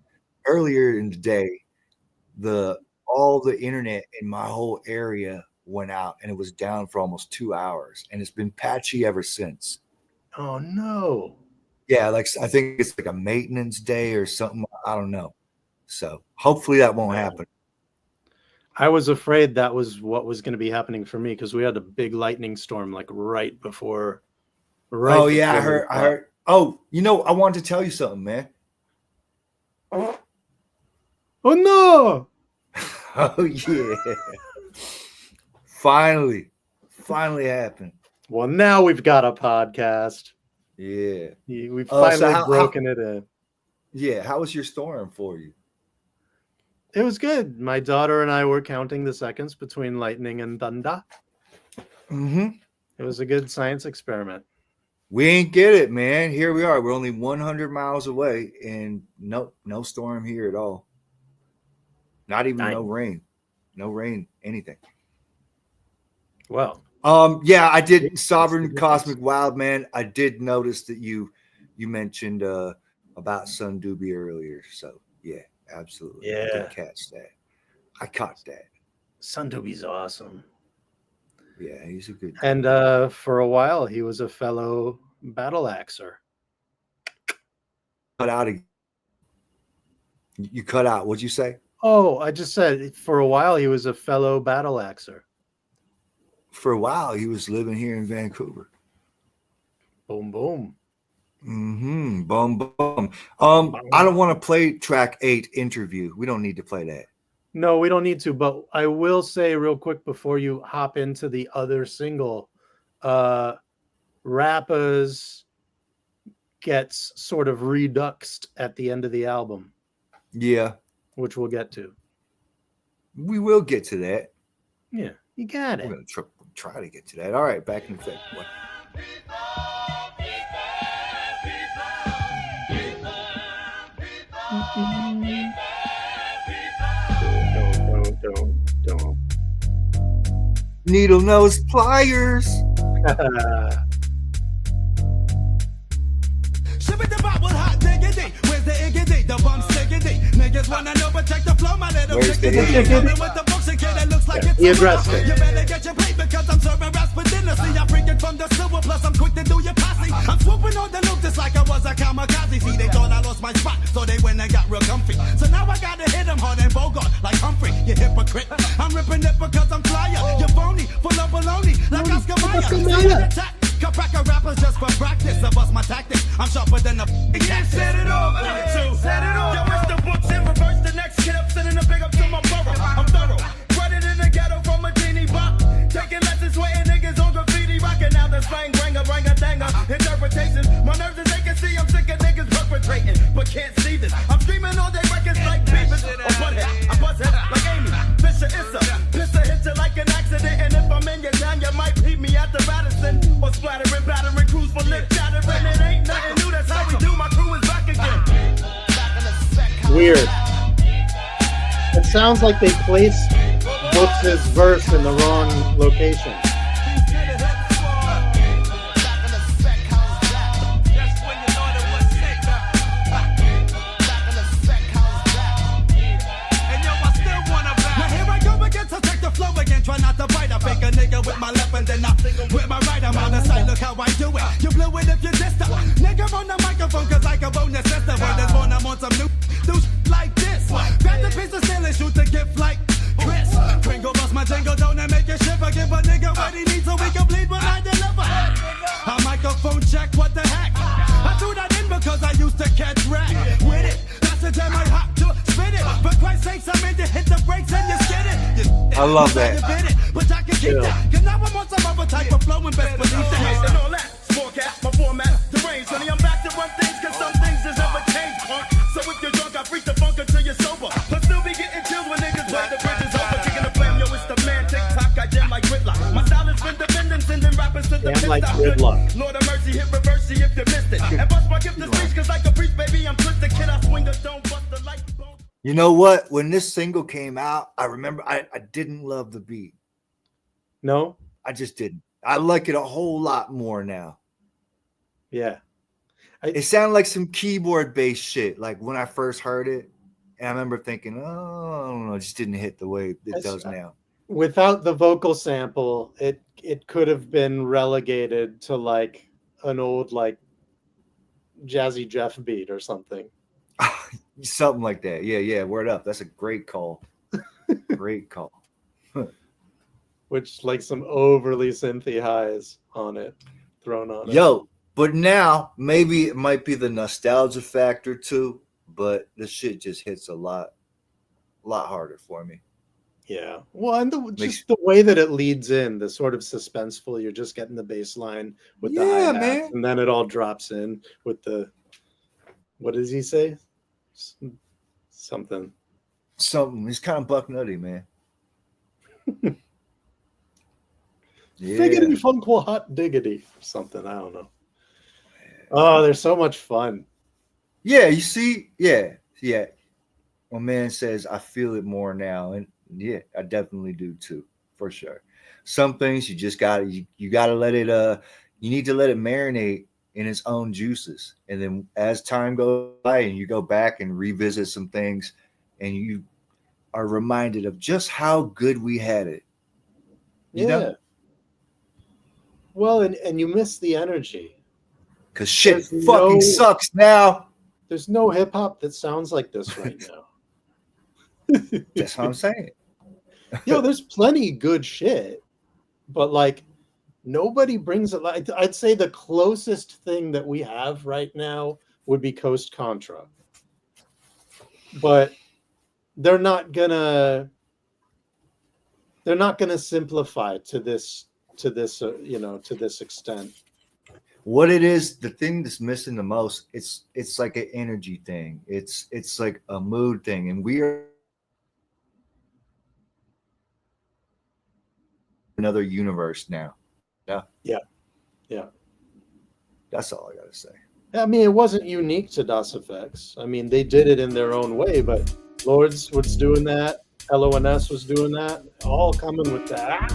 earlier in the day, the all the internet in my whole area went out, and it was down for almost 2 hours, and it's been patchy ever since. Oh no. Yeah, like I think it's like a maintenance day or something. I don't know. So hopefully that won't happen. I was afraid that was what was going to be happening for me because we had a big lightning storm like right before. Oh yeah, I heard. Oh, I wanted to tell you something, man. Oh no! Oh yeah. Finally happened. Well, now we've got a podcast. Yeah. We've finally broken it in. Yeah. How was your storm for you? It was good. My daughter and I were counting the seconds between lightning and thunder. Mm-hmm. It was a good science experiment. We ain't get it, man. Here we are. We're only 100 miles away, and no storm here at all. Not even no rain, anything. Well, yeah, I did. Sovereign Cosmic Wild Man. I did notice that you mentioned about Sun Doobie earlier. So yeah, absolutely. Yeah, I did catch that. I caught that. Sun Doobie's awesome. Yeah, he's a good. And for a while, he was a fellow battle axer. Cut out. You cut out. What'd you say? Oh, I just said for a while he was a fellow battle axer. For a while, he was living here in Vancouver. Boom, boom. Mm-hmm. Boom, boom. I don't want to play track 8 interview. We don't need to play that. No, we don't need to, but I will say real quick before you hop into the other single, Rappas gets sort of reduxed at the end of the album. Yeah. Which we'll get to. We will get to that. Yeah, you got it. We're going to try to get to that. All right, back in effect. Don't. Needle nose pliers. The bump stickity. Niggas wanna know, but check the flow, my little chickity. With the books and kid, it looks like it's he addressed it. You better get your plate because I'm serving raps for dinner. See, I'm freaking from the sewer, plus I'm quick to do your posse. I'm swooping on the loop just like I was a kamikaze. See, they thought I lost my spot, so they went and got real comfy. So now I gotta hit them hard and Bogart like Humphrey, you hypocrite. I'm ripping it because I'm flyer. You're phony, full of baloney, like Oscar Mayer. Cracker rappers just for practice. I bust my tactics. I'm sharper than a yeah, set it over. Set it over. Yo, it's the books in reverse. The next kid up sending a big up to my borough. I'm thorough. Running in the ghetto from a teeny bop. Taking lessons, sweating niggas on graffiti. Rocking out the slang, ranga, danger. Interpretations. My nerves is they can see I'm sick of niggas perpetrating, but can't see this. I'm streaming all day records like Beavis or Butthead. I bust head like Amy Fisher. It's a pisser hit you like an accident. And if I'm in your town, you might peep me at the Radisson or splattering, battering crews for lip chattering. It ain't nothing new. That's how we do. My crew is back again. Weird. It sounds like they placed Brooks' verse in the wrong location. Try not to bite. I fake a nigga with my left and then I with my right. I'm on the side. Look how I do it. You blew it if you dissed her. Nigga on the microphone cause I can bone your sister. Word is born, I'm on some new do like this. Grab the piece of steel and shoot the gift like Chris. Kringle bust my jingle down and make you shiver. Give a nigga what he needs so we can bleed when I deliver. A microphone check, what the heck? I threw that in because I used to catch rap with it. That's a jam I hop to spit it. For Christ's sakes, I made you hit the brakes and you skid it. I love that. But I can keep that. Cause now I'm on some other type of flow and best believe that. And all that. Forecast, my format, deranged. Honey, I'm back to run things cause some things has never changed, punk. So if you're drunk, I freak the funk until you're sober. But still be getting chills when niggas play the bridges over. Kicking the flame, yo, it's the man. TikTok, I jam like gridlock. My style has been defending, sending rappers to the Jam like gridlock. Lord of mercy, hit reverse if you missed it. And bust my gift of speech cause like a priest, baby, I'm twisted. Kid, I swing the stone, bust the light. You know what? When this single came out, I remember I didn't love the beat. No? I just didn't. I like it a whole lot more now. Yeah. It sounded like some keyboard based shit, like when I first heard it. And I remember thinking, oh, I don't know, it just didn't hit the way it does now. Without the vocal sample, it could have been relegated to like an old like Jazzy Jeff beat or something. Something like that. Yeah. Word up. That's a great call. Great call. Which like some overly synthy highs on it thrown on it. Yo, but now maybe it might be the nostalgia factor too, but the shit just hits a lot harder for me. Yeah. Well, and just the way that it leads in, the sort of suspenseful, you're just getting the bass line with the hi-hats, man. and then it all drops in with the, what does he say? Something. He's kind of buck nutty, man. Yeah. Figgity funkle hot diggity. Something. I don't know. Oh, they're so much fun. Yeah, you see? Yeah. My man says, I feel it more now. And yeah, I definitely do too, for sure. Some things you just you gotta let it you need to let it marinate in its own juices. And then as time goes by and you go back and revisit some things and you are reminded of just how good we had it. You know? Well, and you miss the energy. Because shit fucking sucks now. There's no hip hop that sounds like this right now. That's what I'm saying. There's plenty good shit, but like nobody brings it. Like I'd say the closest thing that we have right now would be Coast Contra, but they're not gonna simplify to this extent. What it is, the thing that's missing the most, it's like an energy thing. It's like a mood thing, and we are another universe now. Yeah. That's all I gotta say. I mean, it wasn't unique to Das Effects. I mean, they did it in their own way, but Lords was doing that. LONS was doing that. All coming with that.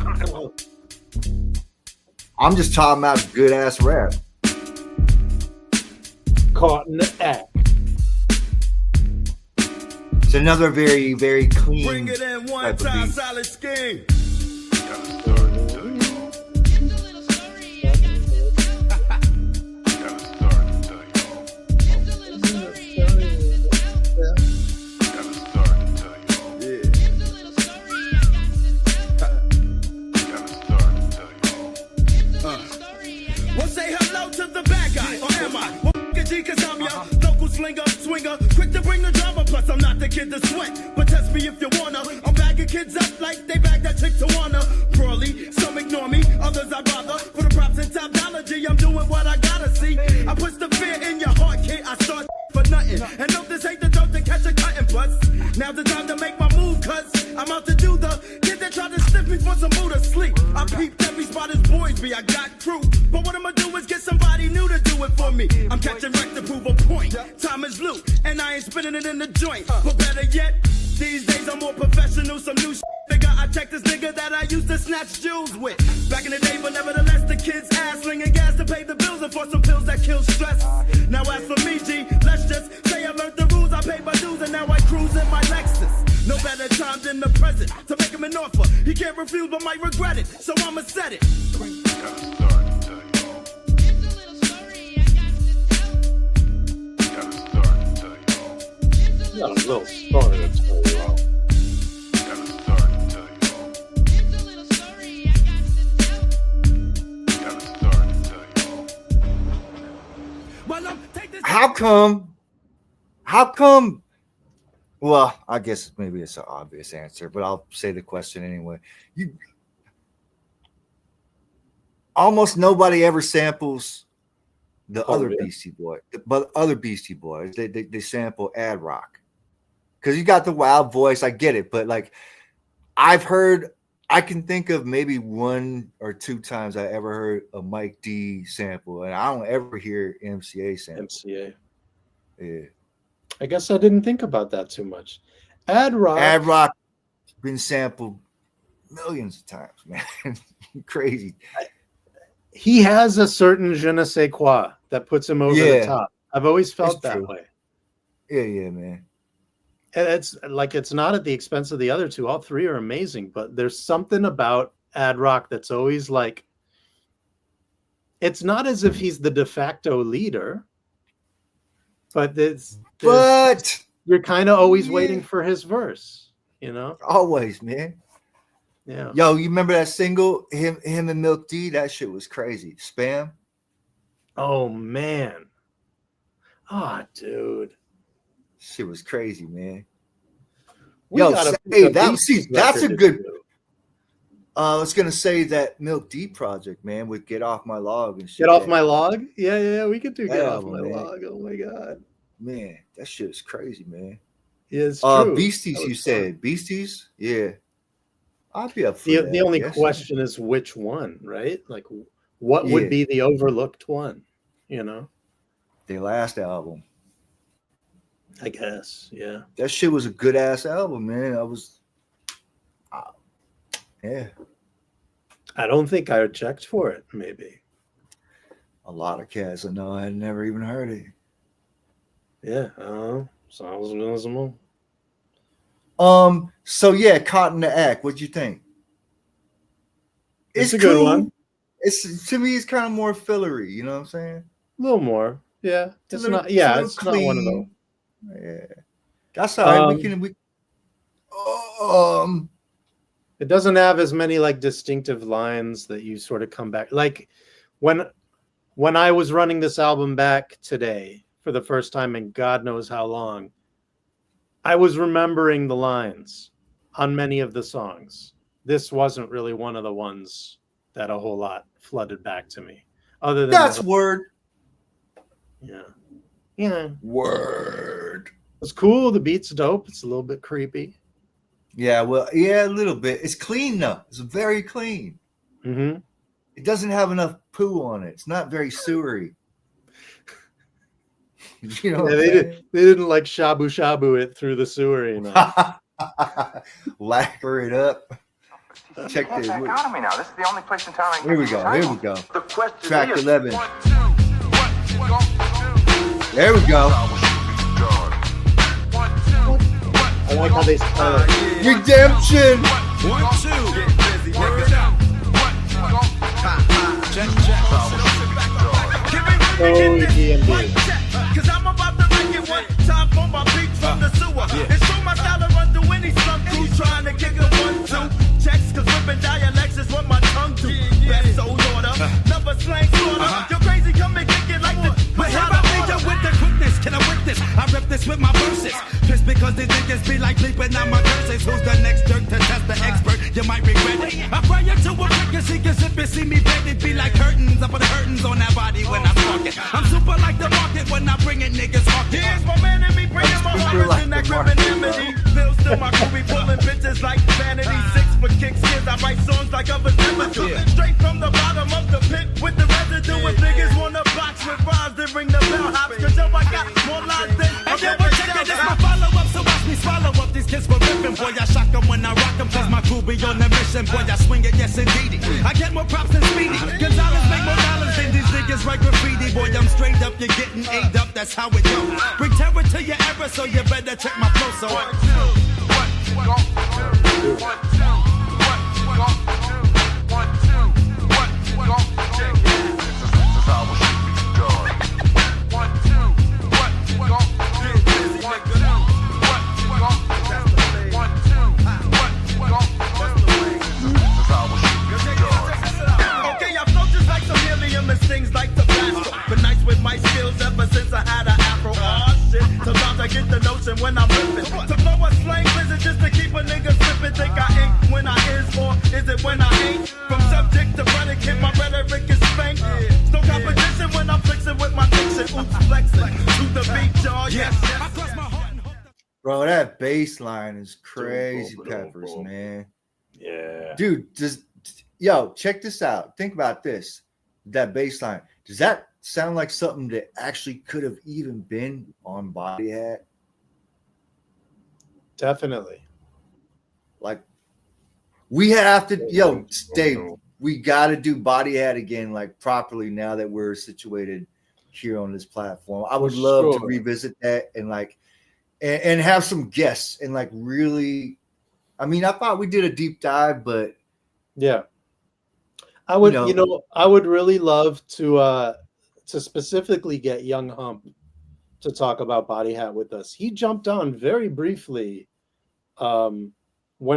I'm just talking about good ass rap. Caught in the act. It's another very, very clean. Bring it in one type of time, beat. solid scheme. Well, say hello to the bad guy, or am I? Well, G, cause I'm your local swinger, quick to bring the drama, plus I'm not the kid to sweat, but test me if you wanna. I'm bagging kids up like they bag that chick Tawana. Broly, some ignore me, others I bother. For the props and topology, I'm doing what I gotta see. I push the fear in your heart, kid, I start for nothing. And no, this ain't the dope to catch a cutting bus. Now's the time to make my move, cuz I'm out to do the kid that tried to sniff me for some Buddha sleep. I peeped every spot as boys be, I got crew. But what I'ma do is get somebody new to do it for me. I'm catching wreck to prove a point. Time is loot, and I ain't spitting it in the joint. But better yet, these days I'm more professional, some new figure. I check this nigga that I used to snatch jewels with. Back in the day, but nevertheless, the kids ass slinging gas to pay the bills and for some pills that kill stress. Now as for me, G, let's just say I learned the rules. I paid my dues and now I cruise in my Lexus. No better time than the present to make him an offer. He can't refuse but might regret it, so I'ma set it. Got a little story to tell you all. How come? Well, I guess maybe it's an obvious answer, but I'll say the question anyway. Almost nobody ever samples the other Beastie Boy, but other Beastie Boys. They sample Ad Rock because you got the wild voice. I get it, but like I can think of maybe 1 or 2 times I ever heard a Mike D sample, and I don't ever hear MCA sample. MCA. Yeah. I guess I didn't think about that too much. Ad Rock been sampled millions of times, man. Crazy. He has a certain je ne sais quoi that puts him over the top. I've always felt that way. Yeah, man. And it's not at the expense of the other two. All three are amazing, but there's something about Ad Rock that's always like, it's not as if he's the de facto leader, but you're kind of always waiting for his verse, you know? Always, man. Yeah. Yo, you remember that single, him and Milk D? That shit was crazy. Spam. Oh man. Oh, dude. Shit was crazy, man. We Yo, gotta hey, put that's a record good. into. I was gonna say that Milk D project, man, with Get Off My Log and shit. Get Off My Log? Yeah, we could do That Get Off album, My man. Log. Oh my god. Man, that shit is crazy, man. Yeah, it's true. Beasties, you said. Beasties? Yeah. I'd be up for that. The only yes. question is which one, right? Like what would be the overlooked one, you know? Their last album. I guess, yeah. That shit was a good ass album, man. Yeah. I don't think I checked for it, maybe. A lot of cats I know I had never even heard it. Yeah. So I was doing some more. So yeah, Caught in the Act. What'd you think? It's a good one. It's to me, it's kind of more fillery. You know what I'm saying? A little more. Yeah. It's not not one of those. Yeah. That's all right. It doesn't have as many like distinctive lines that you sort of come back. Like when I was running this album back today for the first time in God knows how long, I was remembering the lines on many of the songs. This wasn't really one of the ones that a whole lot flooded back to me. Other than that's word. Yeah. Word. It's cool. The beat's dope. It's a little bit creepy. Yeah, well, yeah, a little bit. It's clean though. It's very clean. Mm-hmm. It doesn't have enough poo on it. It's not very sewery. You know, they didn't like shabu it through the sewer, you know. Lacquer it up. Check this. Back out of me now. This is the only place in town I can Here we get go. the Here title. we go. The question Track is, 11. what you gonna do? There we go. I like how they start. Redemption. 1, 2. Word up. Check. Cause I'm about to make it one time for my beat from the sewer. It's true my style to run through any slum crew trying to kick a 1-2 checks. Cause ripping dialects is what my tongue do. Best soul order, never slang slaughter. You're crazy, come and kick it like the. But here I make it with the quickness. Can I witness? I rip this with my verses. Pissed because these niggas be like bleeping out my curses. Who's the next jerk to test the expert? You might regret it. I pray you to a frequency, cause if you see me bend, it be like curtains. I put the curtains on that body when I talk it. I'm super like the market when I bring it, niggas hawk it. Here's my man and me bringing my heart in that criminality. Bill still my crew, we pulling bitches like vanity. 6 for kicks, kids, I write songs like others never do. Straight from the bottom of the pit with the residue. If niggas wanna box with rhymes, then ring the bell hops. Cause yo, I got more lines than And then we're checking this my follow-up, so watch me swallow up these kids for ripping. Boy, I shock them when I rock them, cause my crew be on the mission. Boy, I swing it, yes indeedy. I get more props than Speedy. Gonzalez make more dollars than these niggas write graffiti. Boy, I'm straight up, you're getting ate up, that's how it goes. Bring terror to your error, so you better check my flow. So What you gonna do? 1, 2. What you gonna do? 1, 2. What you gonna do? This is how it should be done. 1, 2. What you gonna do? 1, 2. What you gonna do? 1, 2. What you gonna do? This is how it should be done. Okay, I flow just like some helium and stings like Tabasco. Been nice with my skills ever since I had an afro. Oh shit, sometimes I get the notion when I'm ripping. To blow a slang blizzard just to keep a nigga slipping. Think I ain't when I is, or is it when I ain't? From subject to predicate, my rhetoric is spanked. No competition when I'm flexing with my diction. Oops, flexing to the beat, y'all. Yes, I cross my heart and hope that Bro, that bass line is crazy, Peppers, man. Yeah. Dude, check this out. Think about this. That bass line. Does that sound like something that actually could have even been on Body Hat? Definitely. Like, we have to, Dave, we got to do Body Hat again, like properly now that we're situated here on this platform. I would love to revisit that and like and have some guests and like really. I mean, I thought we did a deep dive, but Yeah. I would, know- I would really love to specifically get Young Hump to talk about Body Hat with us. He jumped on very briefly when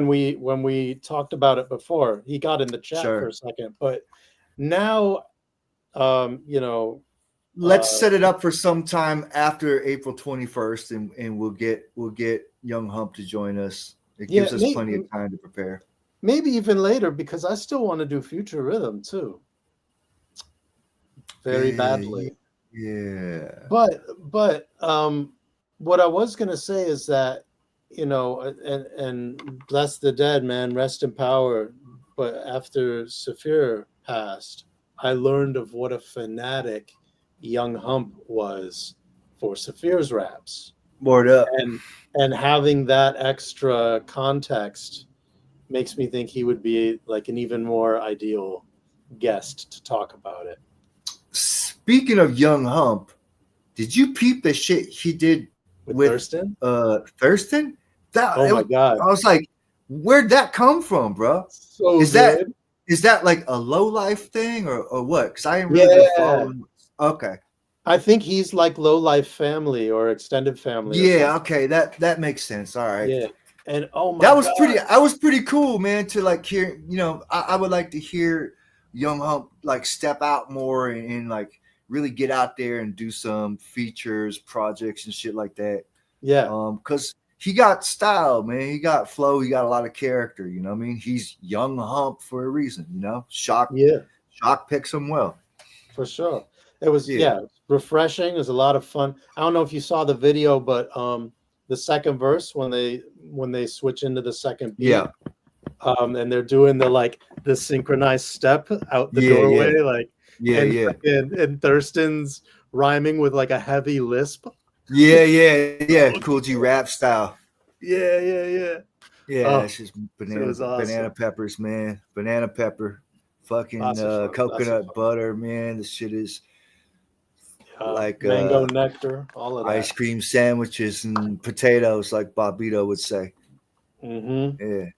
we talked about it before. He got in the chat Sure. for a second, but now, let's set it up for some time after April 21st, and we'll get Young Hump to join us. It gives us plenty of time to prepare. Maybe even later, because I still want to do Future Rhythm too. Very badly. Yeah. But what I was gonna say is that, and bless the dead, man, rest in power. But after Saphir passed, I learned of what a fanatic Young Hump was for Saphir's raps. Word up. And having that extra context makes me think he would be like an even more ideal guest to talk about it. Speaking of Young Hump, did you peep the shit he did with Thurston? Thurston? Oh my God. I was like, where'd that come from, bro? So is good. that like a low life thing or what? Because I ain't really been following. Okay. I think he's like Low Life Family or Extended Family. Yeah, okay, that makes sense. All right. Yeah. And oh my that was God. pretty cool, man, to like hear, I would like to hear Young Hump like step out more and like really get out there and do some features, projects and shit like that. Yeah. Because he got style, man. He got flow. He got a lot of character. You know what I mean? He's Young Hump for a reason, Shock picks him well. For sure. It was refreshing. It was a lot of fun. I don't know if you saw the video, but the second verse when they switch into the second beat, and they're doing the synchronized step out the doorway, and Thurston's rhyming with like a heavy lisp. Cool G rap style. Yeah. It's just awesome. banana peppers, man. Banana pepper, fucking coconut butter, man. This shit is like mango nectar, all of that. Ice cream sandwiches and potatoes, like Bobito would say. Mm-hmm.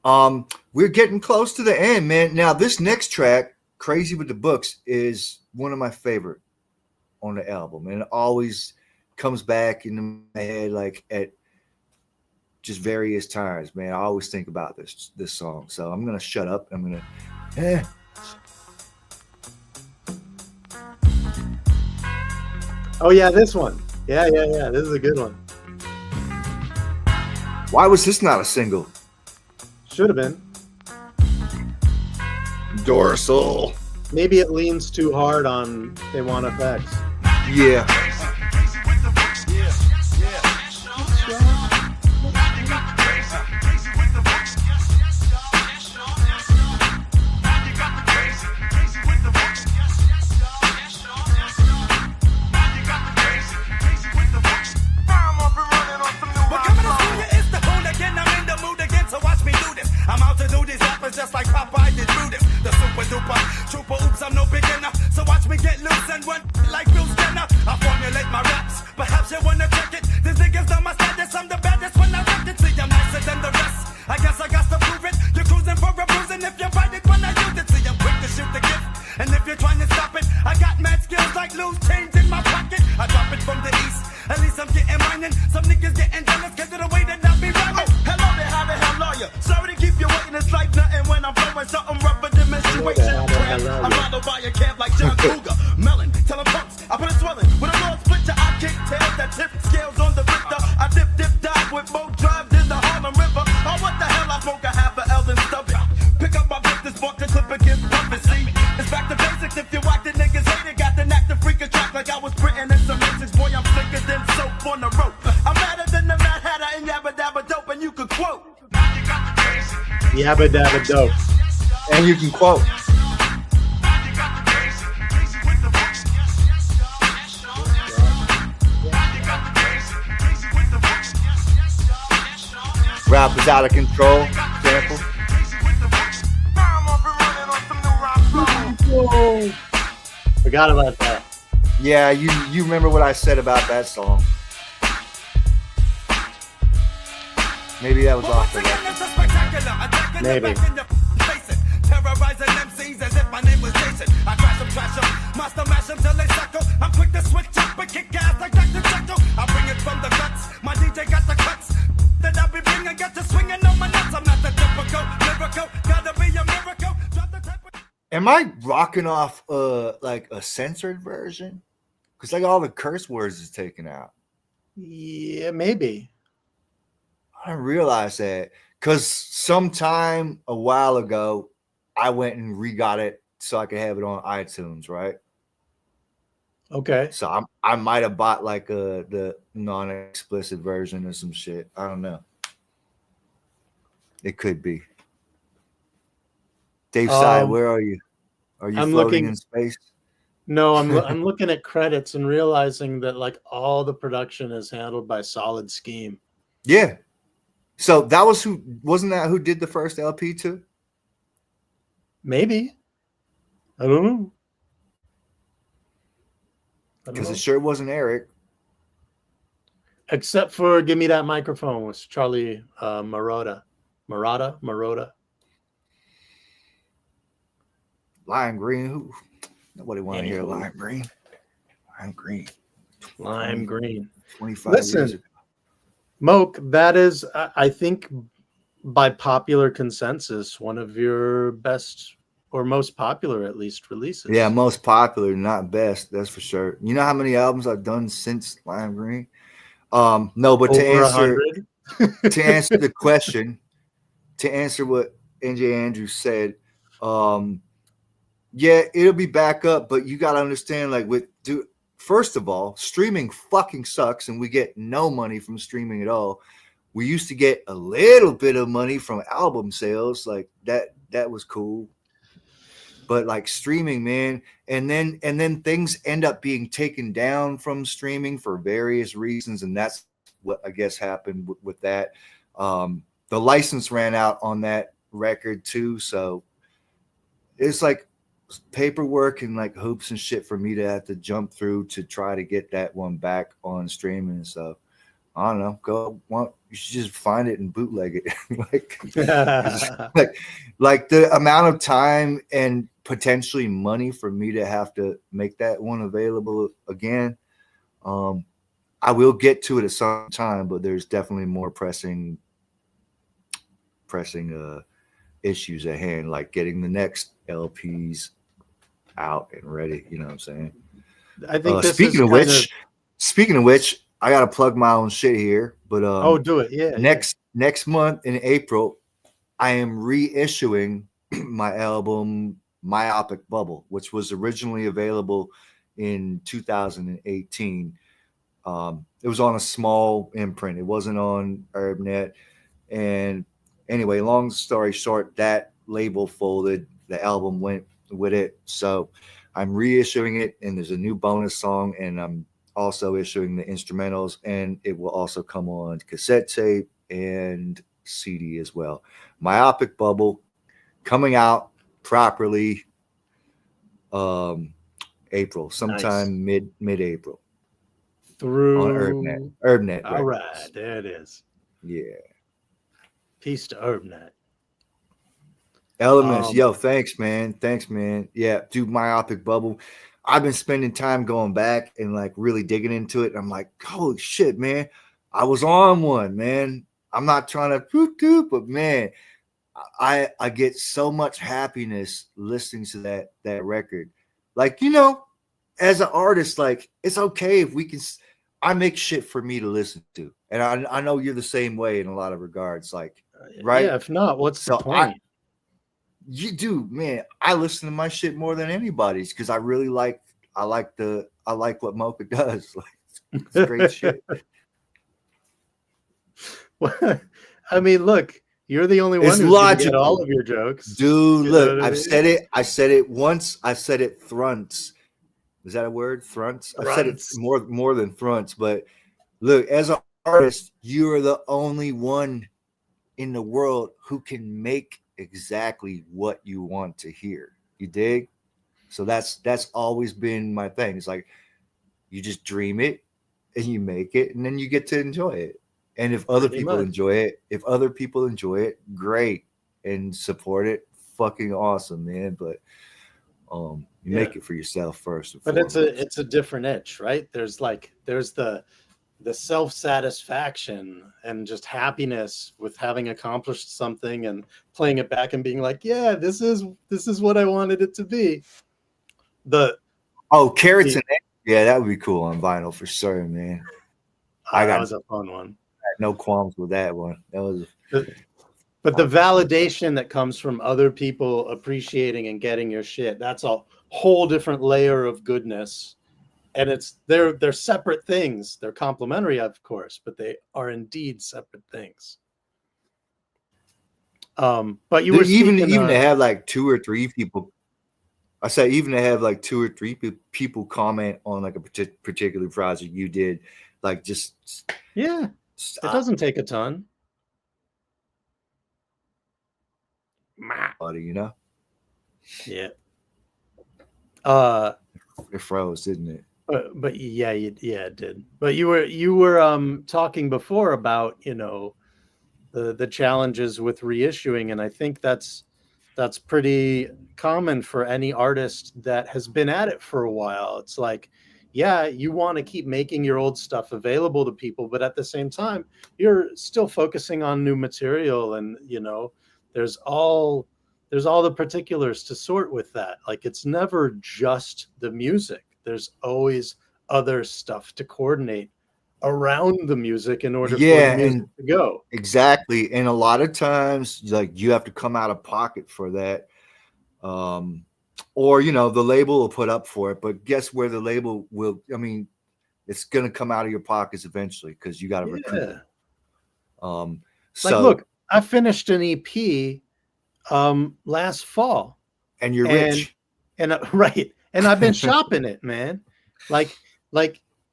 Yeah. We're getting close to the end, man. Now this next track, Crazy with the Books, is one of my favorite on the album, and it always comes back into my head like at just various times, man. I always think about this song. So I'm gonna shut up. I'm gonna Oh yeah, this one. Yeah. This is a good one. Why was this not a single? Should have been. Dorsal. Maybe it leans too hard on They Want FX. Yeah. Just like Popeye did Buddha, the super duper trooper. Oops, I'm no beginner, so watch me get loose and run like Bill Skinner. I formulate my raps, perhaps you wanna check it. These niggas know my status, I'm the baddest when I wreck it. See, I'm nicer than the rest. I guess I got to prove it. You're cruising for a bruising if you fight it when I use it. See, I'm quick to shoot the gift, and if you're trying to stop it, I got mad skills like loose change in my pocket. I drop it from the east, at least I'm getting mine. Some niggas getting jealous cause of the way that I be rhyming. Oh, hello there, how the hell are you? Sorry to keep you waiting, it's like nothing when I'm blowing something rougher than menstruation. I'm rattled by a camp like John Cougar. Melon, tell them punks, I put a swelling. When a Lord split ya, I kick tails that tip scales on the Richter. I dip, dive with both drives in the Harlem River. Oh, what the hell, I smoke a half a L and stub it. Pick up my business, walk the clip and get pumping. See, it's back to basics. If you whack the niggas hate it, got the knack to freak a track like I was printing in some message. Boy, I'm slicker than soap on the rope. I'm madder than the Mad Hatter and Yabba Dabba Dope, and you could quote. Yabba Dabba Dope. And you can quote. Rap is out of control. Sample. Forgot about that. Yeah, you remember what I said about that song. Maybe that was But off once the again, record. it's a spectacular. Attacking Maybe. you back in your face it. Terrorizing MCs as if my name was Jason. I crash them, master mash them till they suckle. I'm quick to switch up and kick ass like Dr. Jekyll. I bring it from the guts. My DJ got the cuts. That I'll be bringing, get to swinging on my nuts. I'm not the typical lyrical. Gotta be a miracle. Drop the type of... Am I rocking off like a censored version? Because like all the curse words is taken out. Yeah, maybe. I didn't realize that. Because sometime a while ago, I went and re-got it so I could have it on iTunes, right? Okay. So I might have bought like the non-explicit version or some shit. I don't know. It could be. DavePsy, where are you? Are you I'm floating looking- in space? No, I'm looking at credits and realizing that like all the production is handled by Solid Scheme. Yeah. So that was wasn't that who did the first LP too? Maybe. I don't know. Because it sure wasn't Eric. Except for Give Me That Microphone was Charlie Marotta. Lime Green. Who? Nobody want to hear Anywho. Lime Green. Lime Green. 25 Listen. years ago. Moke, that is, I think, by popular consensus, one of your best or most popular, at least, releases. Yeah, most popular, not best. That's for sure. You know how many albums I've done since Lime Green? No, but to Over answer 100. to answer the question, to answer what NJ Andrews said, yeah, it'll be back up, but you got to understand, like, first of all, streaming fucking sucks, and we get no money from streaming at all. We used to get a little bit of money from album sales, like that was cool. But like streaming, man, and then things end up being taken down from streaming for various reasons, and that's what I guess happened with that. The license ran out on that record too, so it's like paperwork and like hoops and shit for me to have to jump through to try to get that one back on streaming. So I don't know. You should just find it and bootleg it. like the amount of time and potentially money for me to have to make that one available again. I will get to it at some time, but there's definitely more pressing issues at hand, like getting the next LPs out and ready. You know what I'm saying? I think speaking of which, I gotta plug my own shit here. But do it. Yeah. Next month in April, I am reissuing my album Myopic Bubble, which was originally available in 2018. It was on a small imprint. It wasn't on UrbNet. And anyway, long story short, that label folded. The album went with it. So I'm reissuing it, and there's a new bonus song, and I'm also issuing the instrumentals, and it will also come on cassette tape and CD as well. Myopic Bubble coming out properly April, sometime mid-April. Through On UrbNet. All right, there it is. Yeah. Peace to UrbNet. Elements, yo, thanks, man. Yeah, dude, Myopic Bubble. I've been spending time going back and like really digging into it. I'm like, holy shit, man. I was on one, man. I'm not trying to but man, I get so much happiness listening to that record. Like, you know, as an artist, like it's okay if we can. I make shit for me to listen to, and I know you're the same way in a lot of regards. Like, right? Yeah. If not, what's the point? You do, man. I listen to my shit more than anybody's because I really like what Moka does. Like, it's great shit. I mean, look, you're the only one It's who's gonna get logical. all of your jokes. Dude, You look, know what I I've mean? said it. I said it once. I said it fronts. Is that a word? Fronts? I've said it Fronts. more than fronts. But look, as an artist, you are the only one in the world who can make exactly what you want to hear. You dig? So that's always been my thing. It's like you just dream it and you make it, and then you get to enjoy it. And if other Pretty people much. enjoy it, great, and support it, fucking awesome, man. But you make it for yourself first. But it's a different itch, right? There's the self-satisfaction and just happiness with having accomplished something and playing it back and being like, yeah, this is what I wanted it to be. Carrots and eggs. Yeah, that would be cool on vinyl for sure, man. That was a fun one. I had no qualms with that one. That was. But the validation that comes from other people appreciating and getting your shit, that's a whole different layer of goodness. And they're separate things. They're complementary, of course, but they are indeed separate things. But you were even to have like 2 or 3 people. I say even to have like 2 or 3 people comment on like a particular project you did, like just it doesn't take a ton. You know? Yeah. It froze, didn't it? But yeah, it did. But you were talking before about, you know, the challenges with reissuing, and I think that's pretty common for any artist that has been at it for a while. It's like, yeah, you want to keep making your old stuff available to people, but at the same time, you're still focusing on new material, and you know, there's all the particulars to sort with that. Like, it's never just the music. There's always other stuff to coordinate around the music in order for the music to go. Exactly. And a lot of times, like, you have to come out of pocket for that. Or, you know, the label will put up for it, but guess where the label will, I mean, it's going to come out of your pockets eventually because you got to recoup. Like, look, I finished an EP last fall. And you're rich. And right. And I've been shopping it, man. Like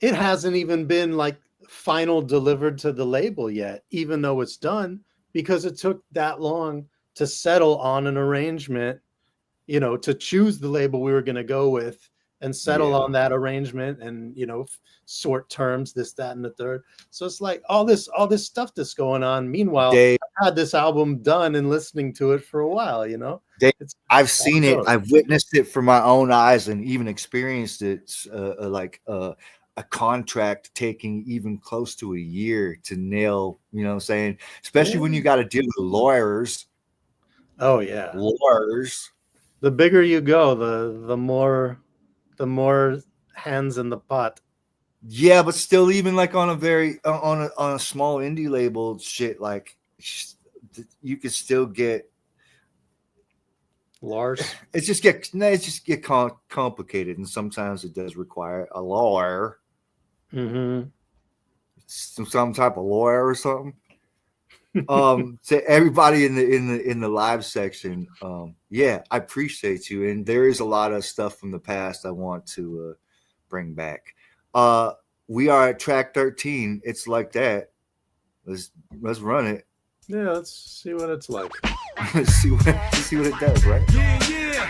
it hasn't even been like final delivered to the label yet, even though it's done, because it took that long to settle on an arrangement, you know, to choose the label we were going to go with and settle on that arrangement and, you know, sort terms, this, that, and the third. So it's like all this stuff that's going on. Meanwhile, I've had this album done and listening to it for a while, you know. I've seen it. I've witnessed it from my own eyes and even experienced it, like a contract taking even close to a year to nail, you know what I'm saying? Especially when you got to deal with lawyers. Oh, yeah. Lawyers. The bigger you go, the more hands in the pot. Yeah, but still, even like on a very on a small indie label shit, like you could still get Lars. It just get complicated, and sometimes it does require a lawyer, some type of lawyer or something. To everybody in the live section, yeah, I appreciate you, and there is a lot of stuff from the past I want to bring back. We are at track 13. It's like that. Let's run it. Yeah, let's see what it's like. Let's see what it does, right? Yeah.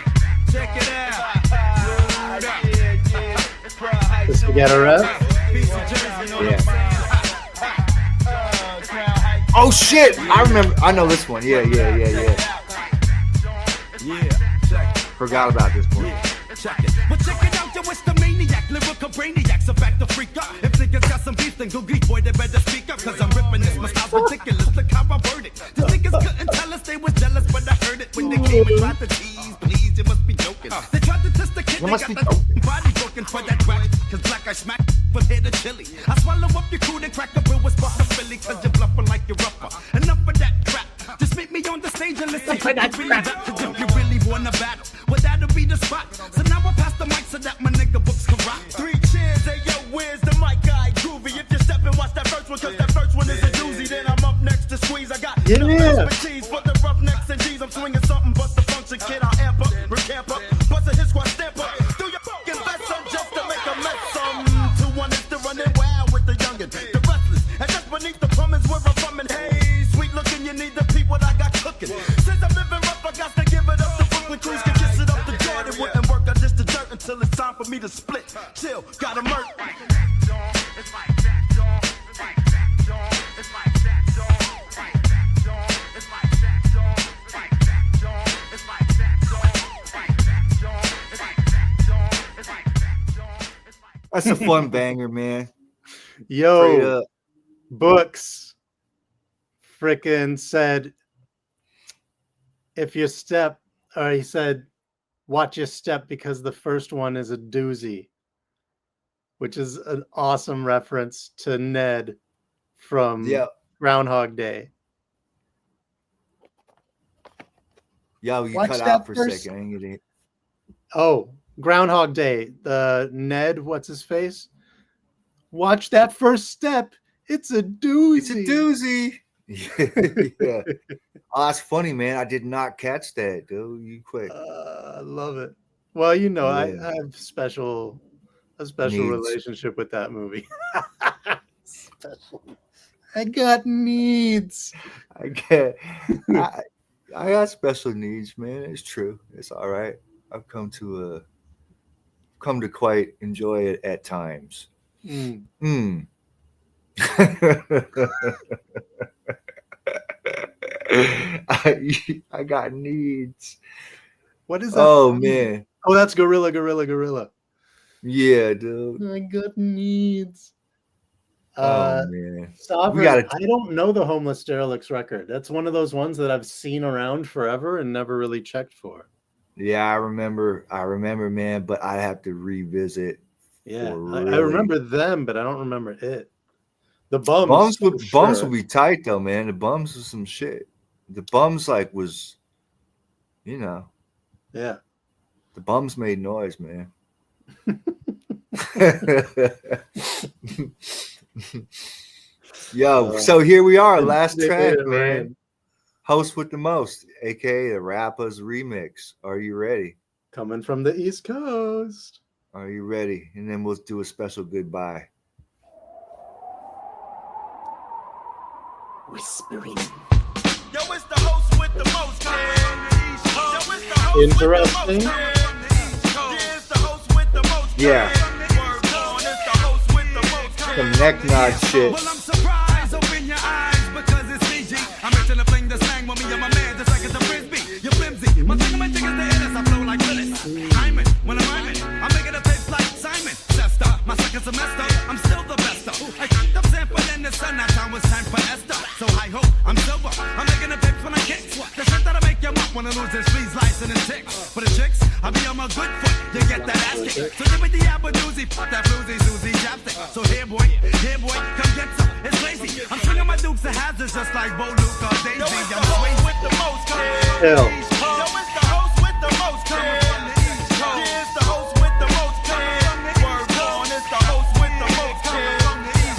Check it out. Just to get a rep. Yeah. Oh shit! I remember. I know this one. Yeah. Forgot about this one. Check it. Well, check it out, yo, it's the maniac, lyrical brainiacs, a back to freak up. If niggas got some beef, then go geek, boy, they better speak up, cause I'm ripping this. My style's ridiculous, look how I word it. The niggas couldn't tell us they was jealous, but I heard it when they came and tried to tease. Please, you must be joking. They tried to test the kid, they got the body broken for that track, cause black I smack from here to Chile. I swallow up your crew, then crack a bill with spot the Philly, cause you're bluffing like you're rougher. Enough of that crap. Just meet me on the stage and listen to that crap. Cause if you really wanna battle, well, that'll be the spot. So now I pass the mic so that my nigga books can rock. 3 cheers, hey yo, where's the mic guy? Groovy, if you step and watch that first one, cause that first one is a doozy. Then I'm up next to squeeze. I got no expertise for the roughnecks and G's. I'm swinging something but the function kid. I'll amp up, recamp up, bust a hit squad stamp up. Do your fucking best, son, just to make a mess. 2-1 is to run it wild with the youngin'. The restless, and just beneath the plumbers where I'm from. And hey, sweet looking, you need to peep what I got cooking. Since I'm living rough, I got to give it up. The Brooklyn crews can kiss it up the Jordan. Wouldn't work, I just the dirt until it's time for me to split. Chill, gotta murk. It's like that, dog. It's like That's a fun banger, man. Straight Yo, up. Books frickin' said, if you step, or he said, watch your step because the first one is a doozy, which is an awesome reference to Ned from Yeah. Groundhog Day. Yeah, you Watch cut that out for a first- second. I ain't getting it. Oh, Groundhog Day. The Ned, what's his face? Watch that first step. It's a doozy. It's a doozy. Yeah. Oh, that's funny, man. I did not catch that, dude. You quick. I love it. Well, you know, I Yeah. have a special Needs. relationship with that movie. Special. I got needs. I get. I got special needs, man. It's true. It's all right. I've come to quite enjoy it at times. Mm. I got needs. What is that? Oh man. Oh, that's Gorilla. Yeah, dude. I got needs. Oh man. Sovereign, gotta- I don't know the Homeless Derelicts record. That's one of those ones that I've seen around forever and never really checked for. Yeah, I remember, man, but I have to revisit. Yeah, for I really- remember them, but I don't remember it. The Bums. Bums for would Bums sure. would be tight though, man. The Bums was some shit. The Bums like was, you know, Yeah. the Bums made noise, man. Yo, so here we are, last They track, made it man. rain. Host with the most, aka the Rappers Remix. Are you ready? Coming from the East Coast. Are you ready? And then we'll do a special goodbye. Whispering. Yo, it's the host with the most, kid. Yo, it's the host Interesting. with the most, kid. Yeah, it's the host with the most, kid. Yeah. Word on, it's the host with the most, kid. Some neck nod shit. Well, I'm surprised. Open your eyes because it's CG. I'm itching to fling the slang with me and my man just like it's a frisbee. You're flimsy. My thing is the illest. I flow like Willis. Hyman, when I'm rhyming, I'm making a tape like Simon. Sester, my second semester, I'm still the best. I kicked up sample in the sun. That time was time for Esther. So I hope I'm silver. I'm making a tapes when I kick. The shit that'll make your mouth wanna lose his fleas, lice, and his ticks. For the chicks, I'll be on my good foot. You get that ass kick. So give me the apple doozy, fuck that floozy, Susie chapstick. So here boy, come get some. It's crazy. I'm swinging my dukes of hazards just like Bo Luke or Daisy. Yo, it's the I'm host swinging. with the most, kid. Hell. Yo, it's the host with the most, kid. Yeah, it's the host with the most, kid. Word on, it's the host with the most, kid.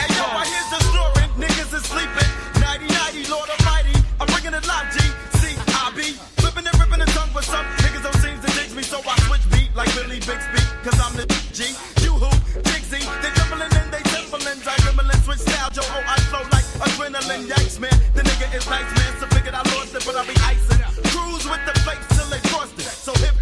Hey, yo, I hear the snoring. Niggas is sleeping. Nighty, Lord Almighty. I'm bringing it live, G. See, I be flipping and ripping the tongue, but some niggas don't seem to dig me, so I switch beat like Billy Bixby, cause I'm the G. You who? Dixie. They jumbling in they timberlands. I grimblin', switch style, Joe. I flow like adrenaline. Yikes, man. The nigga is nice, man. So figured I lost it, but I be icing. Cruise with the plates till they crossed it. So hip,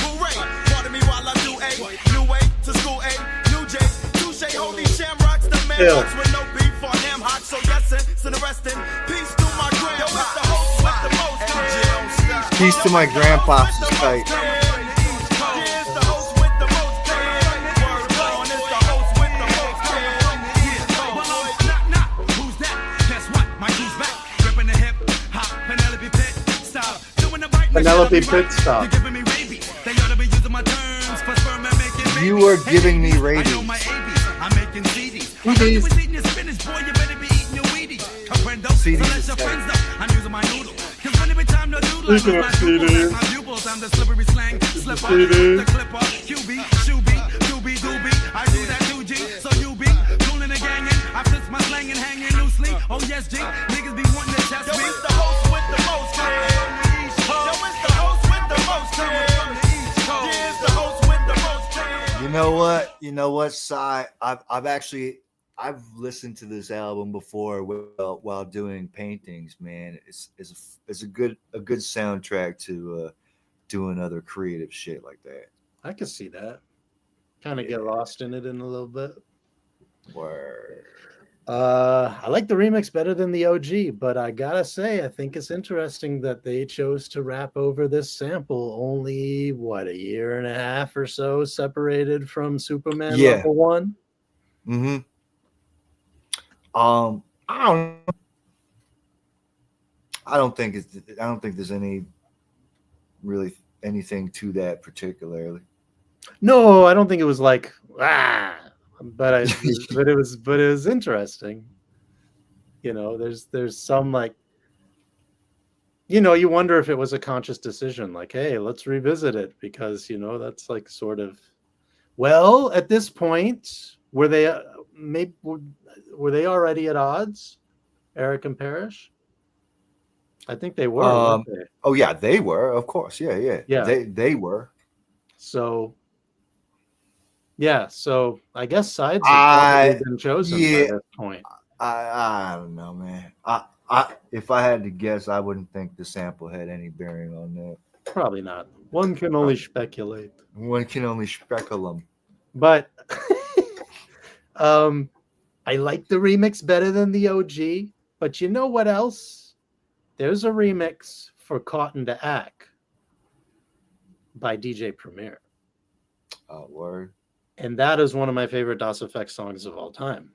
hooray. Pardon me while I do a new way to school A. New J. Touche, hold these shamrocks. The man Ew. rocks with no beef for damn hot. So yes, and the rest in peace to my grand. Yo, it's the host with the most. Peace to my grandpa. Tight. Yeah, it's the host with the most. Word on, it's the host with the most. Knock, who's that? Guess what? My crew's back. Ripping the hip hop, Penelope Pit style. Doing the right Penelope shit, I'll be Pit style. You're giving me rabies. They ought to be using my terms for sperm and making babies. You are giving me I rabies. know my ABs. I'm making CDs. CDs. You was eating your spinach, boy. You better be eating your Wheaties. Comprendo? CDs So let is your tight. friends know I'm using my noodle. Cause when it be time to doodle, I Speaking lose of my pupils, CDs. like my pupils. I'm the slippery slang slipper, CDs. the clipper, QB, shoobie, doobie. I do that 2G, so you be cooling and ganging. I twist my slang and hanging loosely. Oh yes, G, niggas be wanting to test Yo, me. it's the host with the most, kid. Yo, it's the host with the most, kid. Yeah, it's the host with the most, kid. You know what, Cy? I've listened to this album before while doing paintings, man. It's a good soundtrack to doing other creative shit like that. I can see that. Kind of get lost in it in a little bit. Word. I like the remix better than the OG, but I gotta say, I think it's interesting that they chose to rap over this sample only a year and a half or so separated from Superman Yeah. #1. Mm-hmm. I don't. I don't think it's. I don't think there's any really anything to that particularly. No, I don't think it was like but it was interesting. There's some like you wonder if it was a conscious decision, like, hey, let's revisit it because that's like sort of well at this point were they maybe were they already at odds, Eric and Parrish? I think they were, weren't they? Oh yeah, they were, of course. Yeah. Yeah. They were. So yeah, so I guess sides have probably been chosen by this point. I don't know, man. If I had to guess, I wouldn't think the sample had any bearing on that. Probably not. One can only speculate. One can only speculate. But I like the remix better than the OG. But you know what else? There's a remix for Cotton to Act by DJ Premier. Oh, word. And that is one of my favorite DOS Effects songs of all time.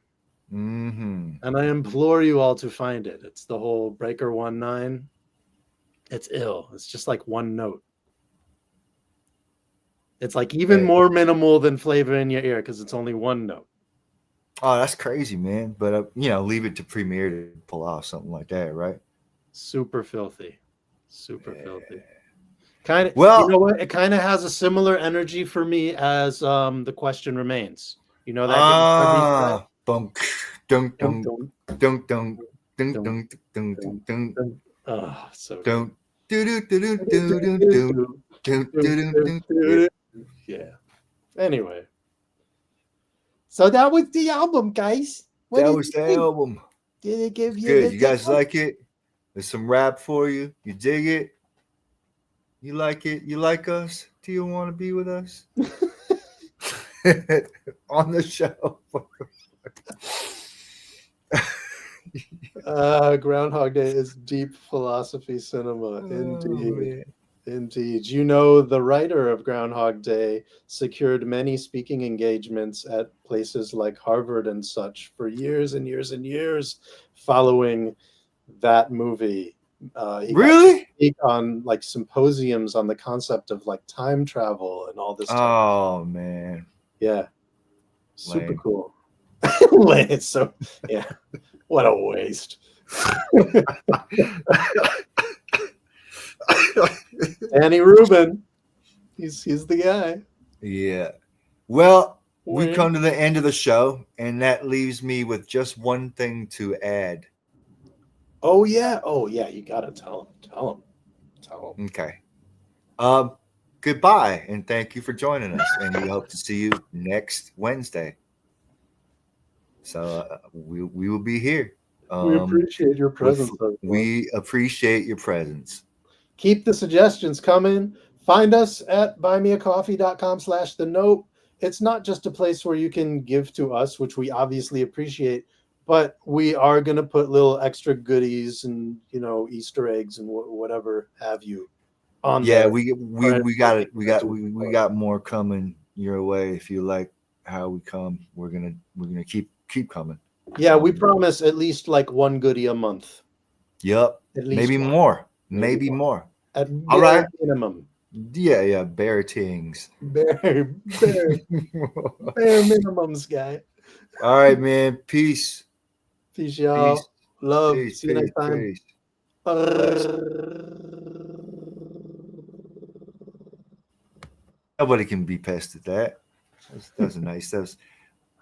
Mm-hmm. And I implore you all to find it. It's the whole Breaker 1-9. It's ill. It's just like one note. It's like even more minimal than Flavor in Your Ear because it's only one note. Oh, that's crazy, man. But, leave it to Premiere to pull off something like that, right? Super filthy. Super filthy. Kind of. Well, you know what? It kind of has a similar energy for me as The Question Remains. You know that? Dunk, dunk, dunk, dunk, dunk, dunk, dunk, dunk, dunk. Oh, so don't do do do do do do. Yeah. Anyway. So that was the album, guys. That was the album. Did it give you good? You guys like it? There's some rap for you. You dig it? You like it? You like us? Do you want to be with us on the show? Groundhog Day is deep philosophy cinema. Indeed. Indeed. The writer of Groundhog Day secured many speaking engagements at places like Harvard and such for years and years and years following that movie. He really? Speak on like symposiums on the concept of like time travel and all this stuff. Oh, man. Yeah. Super Lame. Cool. So, yeah. What a waste. Danny Rubin. He's the guy. Yeah. Well, we come to the end of the show, and that leaves me with just one thing to add. Oh yeah. You gotta tell him. Okay. Goodbye, and thank you for joining us. And we hope to see you next Wednesday. So we will be here. We appreciate your presence. We appreciate your presence. Keep the suggestions coming. Find us at buymeacoffee.com/thenote. It's not just a place where you can give to us, which we obviously appreciate, but we are going to put little extra goodies and, Easter eggs and whatever have you on there. there. We got it. We got more coming your way. If you like how we come, we're going to keep coming. Yeah, we promise at least like one goodie a month. Yep. Maybe more. Maybe more. At all right. Minimum. Yeah. Bare tings. Bare minimums, guy. All right, man. Peace. Peace, y'all. Peace. Love. Peace. See you next time. Nobody can be pissed at that. That was nice.